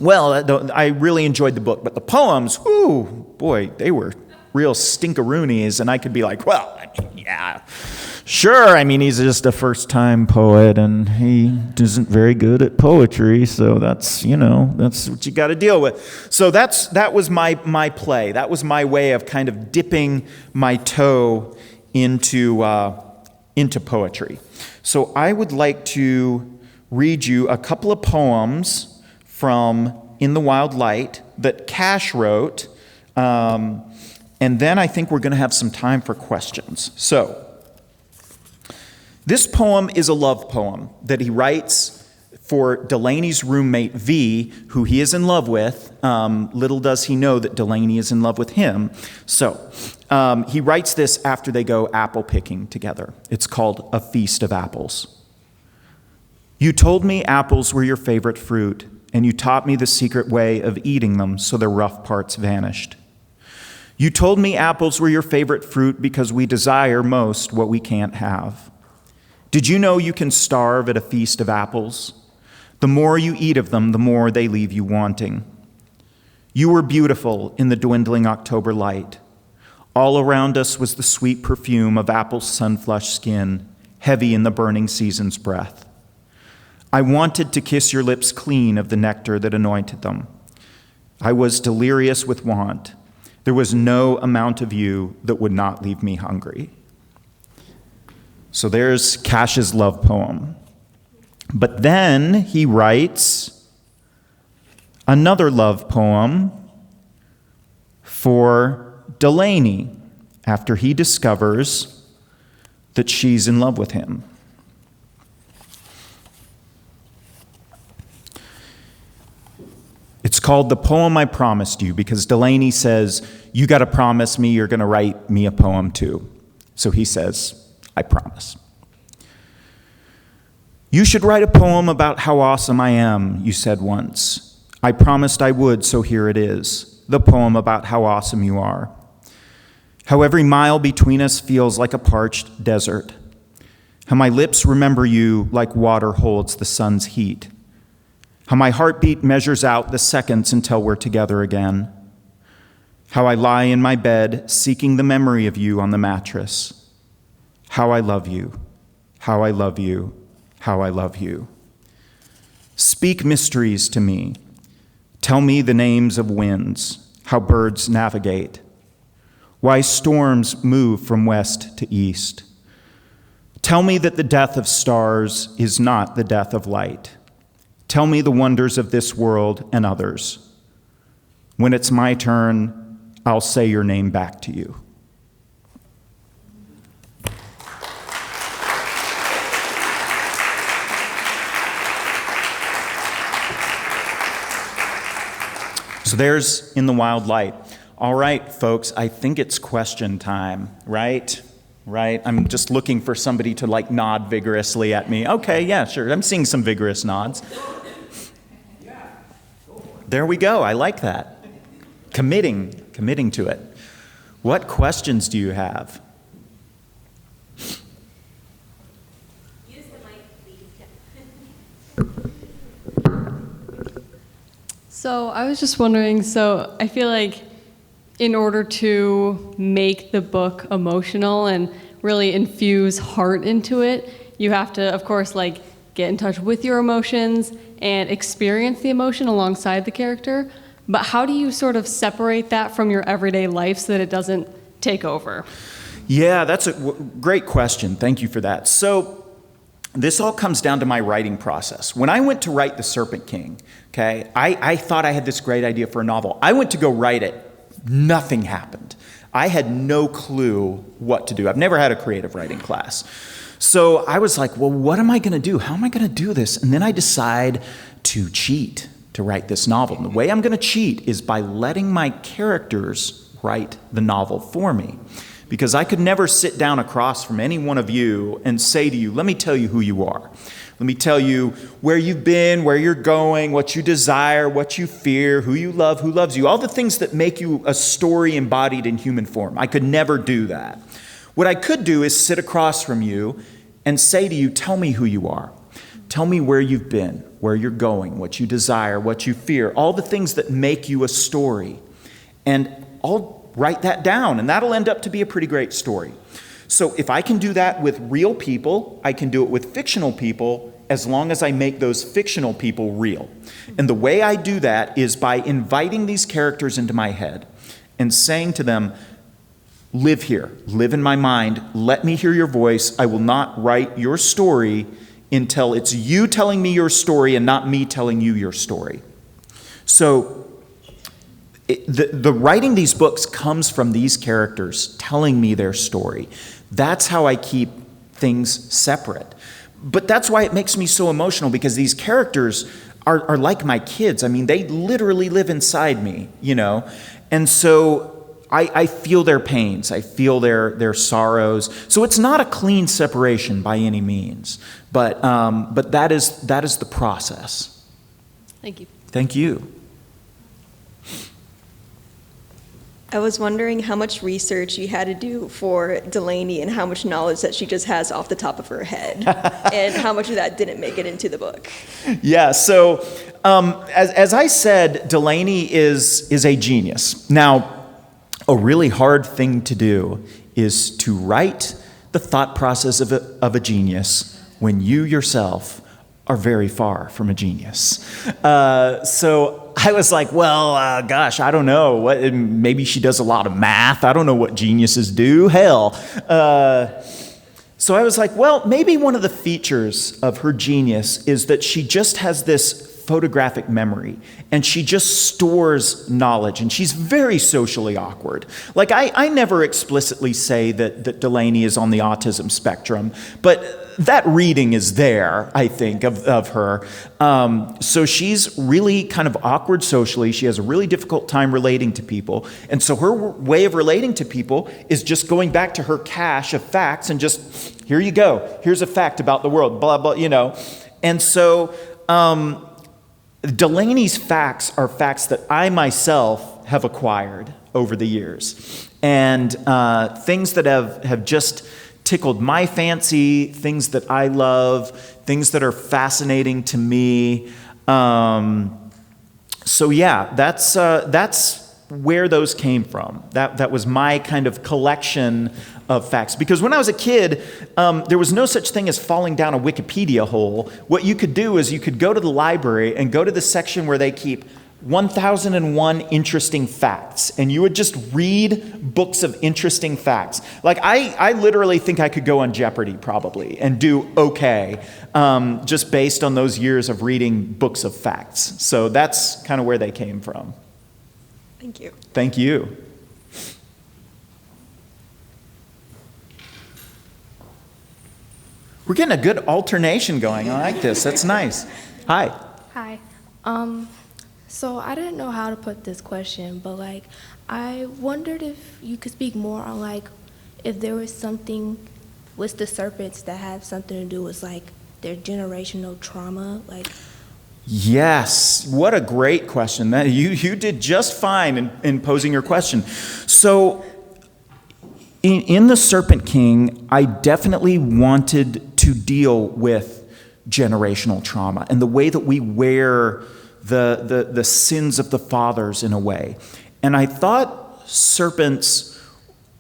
well, I really enjoyed the book, but the poems, ooh, boy, they were real stinkeroonies, and I could be like, well, yeah, sure. I mean, he's just a first-time poet, and he isn't very good at poetry, so that's what you got to deal with. So that was my play. That was my way of kind of dipping my toe into poetry. So I would like to read you a couple of poems from In the Wild Light that Cash wrote, and then I think we're going to have some time for questions. So, this poem is a love poem that he writes for Delaney's roommate V, who he is in love with. Little does he know that Delaney is in love with him. So, he writes this after they go apple picking together. It's called A Feast of Apples. You told me apples were your favorite fruit, and you taught me the secret way of eating them so their rough parts vanished. You told me apples were your favorite fruit because we desire most what we can't have. Did you know you can starve at a feast of apples? The more you eat of them, the more they leave you wanting. You were beautiful in the dwindling October light. All around us was the sweet perfume of apples' sun-flushed skin, heavy in the burning season's breath. I wanted to kiss your lips clean of the nectar that anointed them. I was delirious with want. There was no amount of you that would not leave me hungry. So there's Cash's love poem. But then he writes another love poem for Delaney after he discovers that she's in love with him. It's called The Poem I Promised You because Delaney says, you got to promise me you're going to write me a poem too. So he says, I promise. You should write a poem about how awesome I am, you said once. I promised I would, so here it is, the poem about how awesome you are. How every mile between us feels like a parched desert. How my lips remember you like water holds the sun's heat. How my heartbeat measures out the seconds until we're together again. How I lie in my bed seeking the memory of you on the mattress. How I love you, how I love you, how I love you. Speak mysteries to me. Tell me the names of winds, how birds navigate, why storms move from west to east. Tell me that the death of stars is not the death of light. Tell me the wonders of this world and others. When it's my turn, I'll say your name back to you. So there's In the Wild Light. All right, folks, I think it's question time, right? Right? I'm just looking for somebody to nod vigorously at me. Okay, yeah, sure. I'm seeing some vigorous nods. There we go. I like that. Committing to it. What questions do you have? Use the mic, please. So I was just wondering, so I feel like in order to make the book emotional and really infuse heart into it, you have to, of course, get in touch with your emotions and experience the emotion alongside the character. But how do you sort of separate that from your everyday life so that it doesn't take over? Yeah, that's a great question. Thank you for that. So this all comes down to my writing process. When I went to write The Serpent King, okay, I thought I had this great idea for a novel. I went to go write it. Nothing happened. I had no clue what to do. I've never had a creative writing class. So I was like, well, what am I going to do? How am I going to do this? And then I decide to cheat to write this novel. And the way I'm going to cheat is by letting my characters write the novel for me. Because I could never sit down across from any one of you and say to you, let me tell you who you are. Let me tell you where you've been, where you're going, what you desire, what you fear, who you love, who loves you, all the things that make you a story embodied in human form. I could never do that. What I could do is sit across from you and say to you, tell me who you are. Tell me where you've been, where you're going, what you desire, what you fear, all the things that make you a story. And I'll write that down, and that'll end up to be a pretty great story. So if I can do that with real people, I can do it with fictional people, as long as I make those fictional people real. And the way I do that is by inviting these characters into my head and saying to them, live here, live in my mind, let me hear your voice. I will not write your story until it's you telling me your story and not me telling you your story. So the writing these books comes from these characters telling me their story. That's how I keep things separate. But that's why it makes me so emotional, because these characters are like my kids. I mean, they literally live inside me, you know? And so I feel their pains. I feel their sorrows. So it's not a clean separation by any means. But that is the process. Thank you. Thank you. I was wondering how much research you had to do for Delaney and how much knowledge that she just has off the top of her head, and how much of that didn't make it into the book. Yeah, so as I said, Delaney is a genius. Now, a really hard thing to do is to write the thought process of a genius when you yourself are very far from a genius. So I was like, well, gosh, I don't know. Maybe she does a lot of math. I don't know what geniuses do. Hell. So I was like, well, maybe one of the features of her genius is that she just has this photographic memory, and she just stores knowledge, and she's very socially awkward. Like, I never explicitly say that Delaney is on the autism spectrum, but that reading is there, I think, of her. So she's really kind of awkward socially. She has a really difficult time relating to people. And so her way of relating to people is just going back to her cache of facts and just, here you go. Here's a fact about the world, blah, blah, you know. And so Delaney's facts are facts that I myself have acquired over the years. And things that have just tickled my fancy, things that I love, things that are fascinating to me. So yeah, that's where those came from. That was my kind of collection of facts. Because when I was a kid, there was no such thing as falling down a Wikipedia hole. What you could do is you could go to the library and go to the section where they keep 1001 interesting facts, and you would just read books of interesting facts. Like, I literally think I could go on Jeopardy probably and do okay, just based on those years of reading books of facts. So that's kind of where they came from. Thank you. Thank you. We're getting a good alternation going. I like this. That's nice. Hi. Hi. So I didn't know how to put this question, but like, I wondered if you could speak more on like, if there was something with the serpents that had something to do with like their generational trauma, like. Yes, what a great question. That you did just fine in posing your question. So in The Serpent King, I definitely wanted to deal with generational trauma and the way that we wear the sins of the fathers in a way. And I thought serpents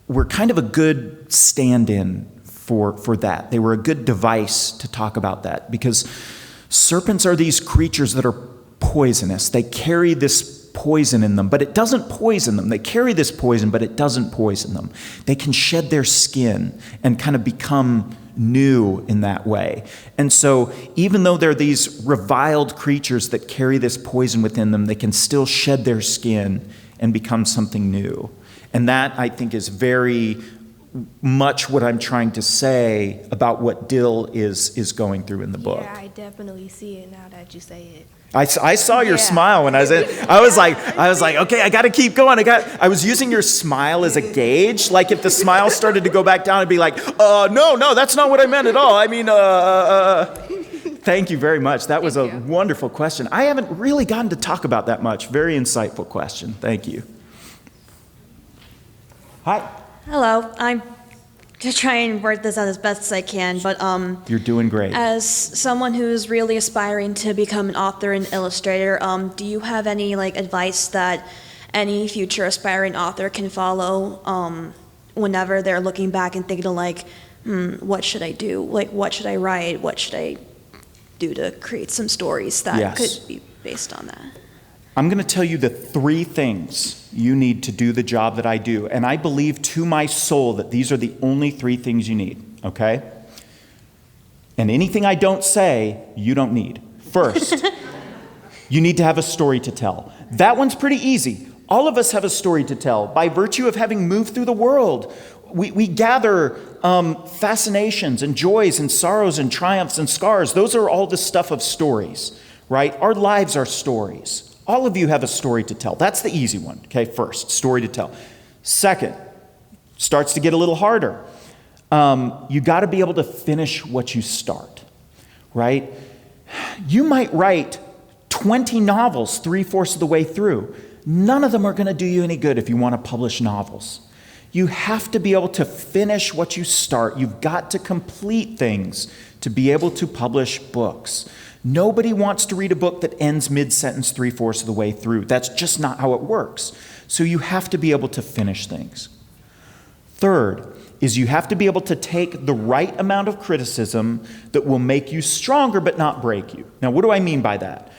were kind of a good stand-in for that. They were a good device to talk about that, because serpents are these creatures that are poisonous. They carry this poison in them, but it doesn't poison them. They carry this poison, but it doesn't poison them. They can shed their skin and kind of become new in that way. And so even though they're these reviled creatures that carry this poison within them, they can still shed their skin and become something new. And that, I think, is very much what I'm trying to say about what Dill is going through in the book. Yeah, I definitely see it now that you say it. I saw your smile when I was in. I was like, okay, I got to keep going. I was using your smile as a gauge. Like, if the smile started to go back down, I'd be like, no, that's not what I meant at all. I mean, Thank you very much. That was a wonderful question. I haven't really gotten to talk about that much. Very insightful question. Thank you. Hi. Hello. I'm just trying to work this out as best as I can, but You're doing great. as someone who's really aspiring to become an author and illustrator, do you have any advice that any future aspiring author can follow whenever they're looking back and thinking like, what should I do? Like, what should I write? What should I do to create some stories that Yes. could be based on that? I'm going to tell you the 3 things you need to do the job that I do. And I believe to my soul that these are the only 3 things you need, okay? And anything I don't say, you don't need. First, you need to have a story to tell. That one's pretty easy. All of us have a story to tell by virtue of having moved through the world. We gather fascinations and joys and sorrows and triumphs and scars. Those are all the stuff of stories, right? Our lives are stories. All of you have a story to tell. That's the easy one, okay? First, story to tell. Second, starts to get a little harder. You got to be able to finish what you start, right? You might write 20 novels 3/4 of the way through. None of them are going to do you any good if you want to publish novels. You have to be able to finish what you start. You've got to complete things to be able to publish books. Nobody wants to read a book that ends mid-sentence 3/4 of the way through. That's just not how it works. So you have to be able to finish things. Third is you have to be able to take the right amount of criticism that will make you stronger but not break you. Now, what do I mean by that?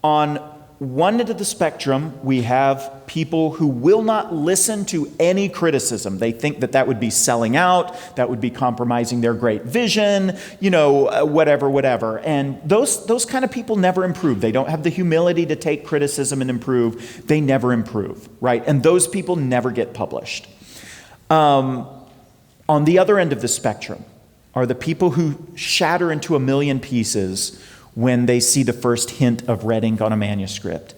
On one end of the spectrum, we have people who will not listen to any criticism. They think that that would be selling out, that would be compromising their great vision, whatever. And those kind of people never improve. They don't have the humility to take criticism and improve. They never improve, right? And those people never get published. On the other end of the spectrum are the people who shatter into a million pieces when they see the first hint of red ink on a manuscript.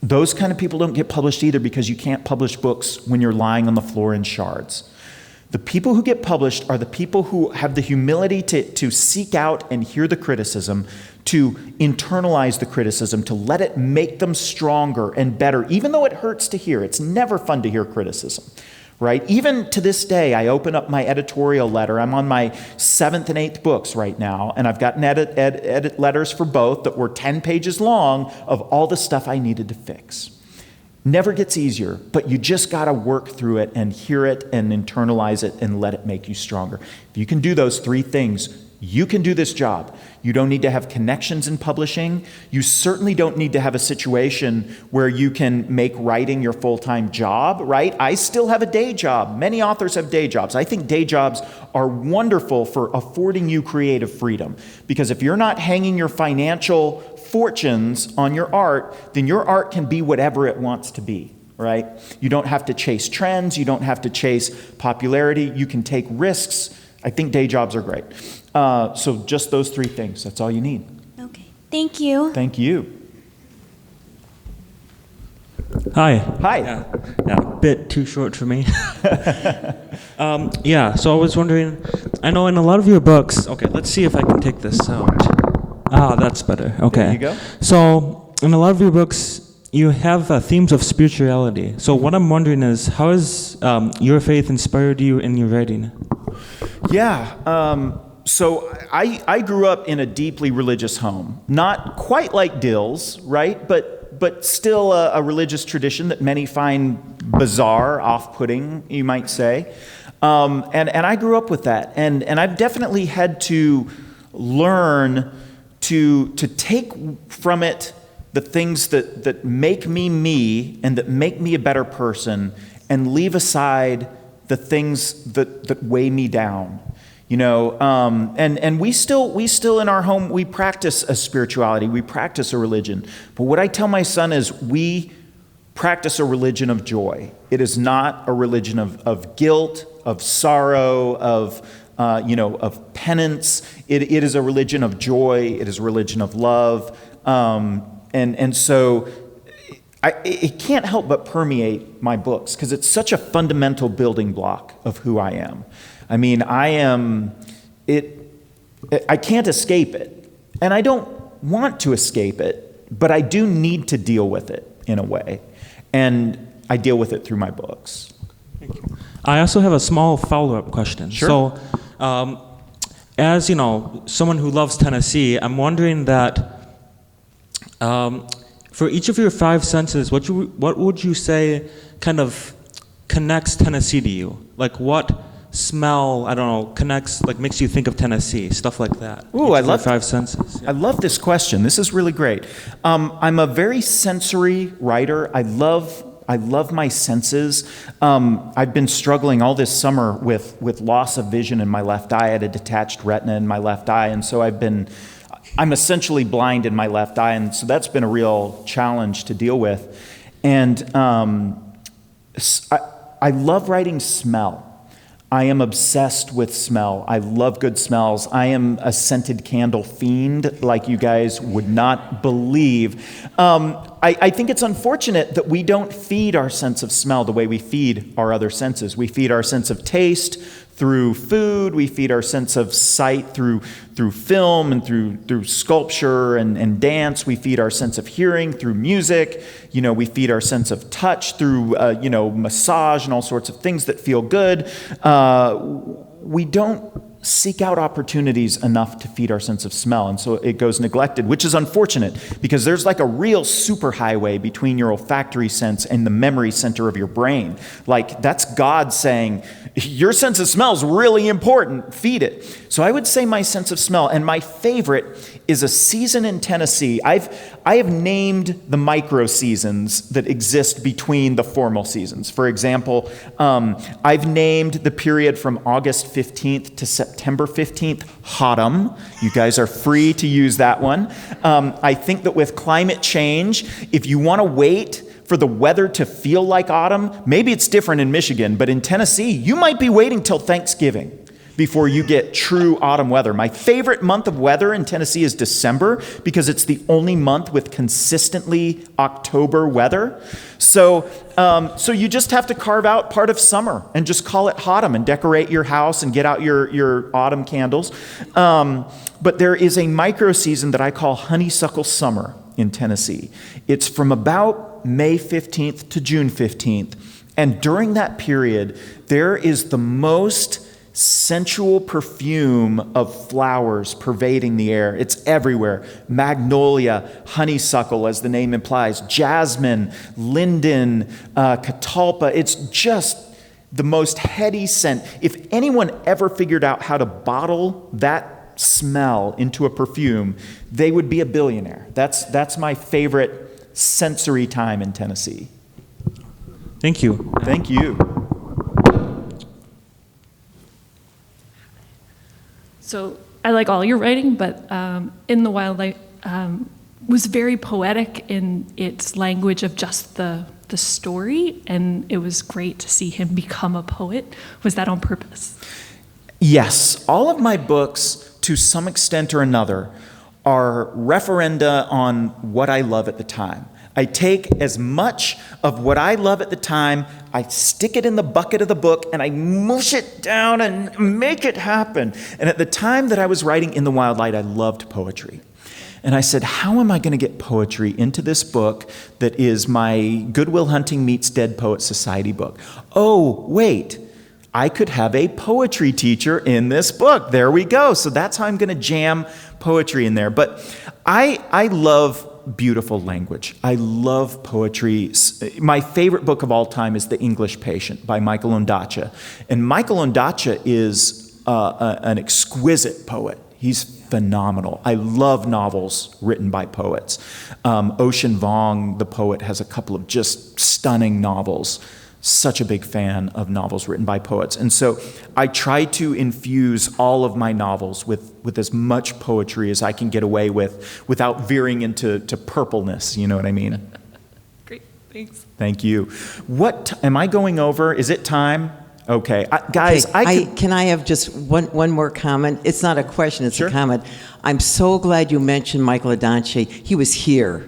Those kind of people don't get published either because you can't publish books when you're lying on the floor in shards. The people who get published are the people who have the humility to seek out and hear the criticism, to internalize the criticism, to let it make them stronger and better, even though it hurts to hear. It's never fun to hear criticism. Right? Even to this day, I open up my editorial letter. I'm on my 7th and 8th books right now, and I've gotten edit letters for both that were 10 pages long of all the stuff I needed to fix. Never gets easier, but you just got to work through it and hear it and internalize it and let it make you stronger. If you can do those 3 things, you can do this job. You don't need to have connections in publishing. You certainly don't need to have a situation where you can make writing your full-time job, right? I still have a day job. Many authors have day jobs. I think day jobs are wonderful for affording you creative freedom. Because if you're not hanging your financial fortunes on your art, then your art can be whatever it wants to be, right? You don't have to chase trends. You don't have to chase popularity. You can take risks. I think day jobs are great. So just those 3 things. That's all you need. Okay. Thank you. Thank you. Hi. Hi. Yeah, a bit too short for me. So I was wondering, I know in a lot of your books, okay, let's see if I can take this out. That's better. Okay. There you go. So in a lot of your books, you have themes of spirituality. So what I'm wondering is, how has your faith inspired you in your writing? Yeah. So I grew up in a deeply religious home. Not quite like Dill's, right? But still a religious tradition that many find bizarre, off-putting, you might say. And I grew up with that. And I've definitely had to learn to take from it the things that make me and that make me a better person, and leave aside the things that weigh me down. And we still in our home, we practice a spirituality, we practice a religion. But what I tell my son is we practice a religion of joy. It is not a religion of guilt, of sorrow, of penance. It is a religion of joy. It is a religion of love. And so it can't help but permeate my books because it's such a fundamental building block of who I am. I mean, I can't escape it, and I don't want to escape it, but I do need to deal with it in a way, and I deal with it through my books. Thank you. I also have a small follow-up question. Sure. So, as someone who loves Tennessee, I'm wondering that for each of your 5 senses, what would you say kind of connects Tennessee to you? Like what smell, I don't know, connects, like makes you think of Tennessee, stuff like that? Ooh, I love five senses. I love this question. This is really great. I'm a very sensory writer. I love my senses. I've been struggling all this summer with loss of vision in my left eye. I had a detached retina in my left eye, and so I'm essentially blind in my left eye, and so that's been a real challenge to deal with. And I love writing smell. I am obsessed with smell. I love good smells. I am a scented candle fiend like you guys would not believe. I think it's unfortunate that we don't feed our sense of smell the way we feed our other senses. We feed our sense of taste through food. We feed our sense of sight through film and through sculpture and dance. We feed our sense of hearing through music. We feed our sense of touch through massage and all sorts of things that feel good. We don't seek out opportunities enough to feed our sense of smell, and so it goes neglected, which is unfortunate because there's like a real superhighway between your olfactory sense and the memory center of your brain. Like that's God saying, your sense of smell is really important, feed it. So I would say my sense of smell, and my favorite is a season in Tennessee. I have named the micro seasons that exist between the formal seasons. For example, I've named the period from August 15th to September 15th, Autumn. You guys are free to use that one. I think that with climate change, if you want to wait for the weather to feel like autumn, maybe it's different in Michigan, but in Tennessee, you might be waiting till Thanksgiving before you get true autumn weather. My favorite month of weather in Tennessee is December because it's the only month with consistently October weather. So you just have to carve out part of summer and just call it autumn and decorate your house and get out your autumn candles. But there is a micro season that I call honeysuckle summer in Tennessee. It's from about May 15th to June 15th. And during that period, there is the most sensual perfume of flowers pervading the air. It's everywhere. Magnolia, honeysuckle, as the name implies, jasmine, linden, catalpa. It's just the most heady scent. If anyone ever figured out how to bottle that smell into a perfume, they would be a billionaire. That's my favorite sensory time in Tennessee. Thank you. Thank you. So I like all your writing, but In the Wild Light was very poetic in its language of just the story, and it was great to see him become a poet. Was that on purpose? Yes. All of my books, to some extent or another, are referenda on what I love at the time. I take as much of what I love at the time, I stick it in the bucket of the book, and I mush it down and make it happen. And at the time that I was writing In the Wild Light, I loved poetry. And I said, how am I going to get poetry into this book that is my Good Will Hunting meets Dead Poets Society book? Oh, wait. I could have a poetry teacher in this book. There we go. So that's how I'm going to jam poetry in there. But I love beautiful language. I love poetry. My favorite book of all time is The English Patient by Michael Ondaatje. And Michael Ondaatje is an exquisite poet. He's phenomenal. I love novels written by poets. Ocean Vuong, the poet, has a couple of just stunning novels. Such a big fan of novels written by poets. And so I try to infuse all of my novels with as much poetry as I can get away with without veering into purpleness, you know what I mean? Great, thanks. Thank you. Am I going over? Is it time? Okay. Guys, Can I have just one more comment? It's not a question, it's Sure. a comment. I'm so glad you mentioned Michael Ondaatje. He was here.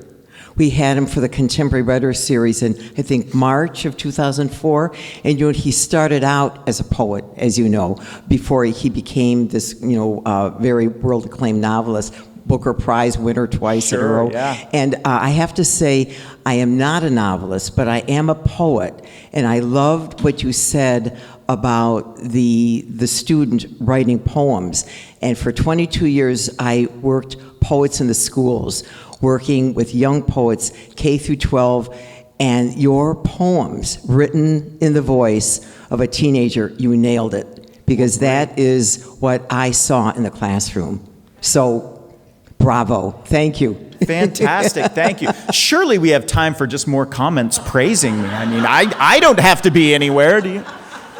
We had him for the Contemporary Writers Series in, I think, March of 2004. And he started out as a poet, as you know, before he became this, very world-acclaimed novelist, Booker Prize winner twice in a row. Yeah. And I have to say, I am not a novelist, but I am a poet. And I loved what you said about the student writing poems. And for 22 years, I worked poets in the schools, working with young poets, K through 12, And your poems, written in the voice of a teenager, you nailed it, because that is what I saw in the classroom. So, bravo. Thank you. Fantastic, thank you. Surely we have time for just more comments praising me. I mean, I don't have to be anywhere, do you?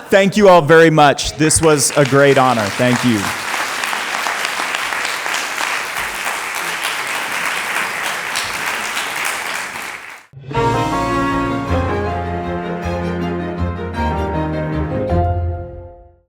Thank you all very much. This was a great honor. Thank you.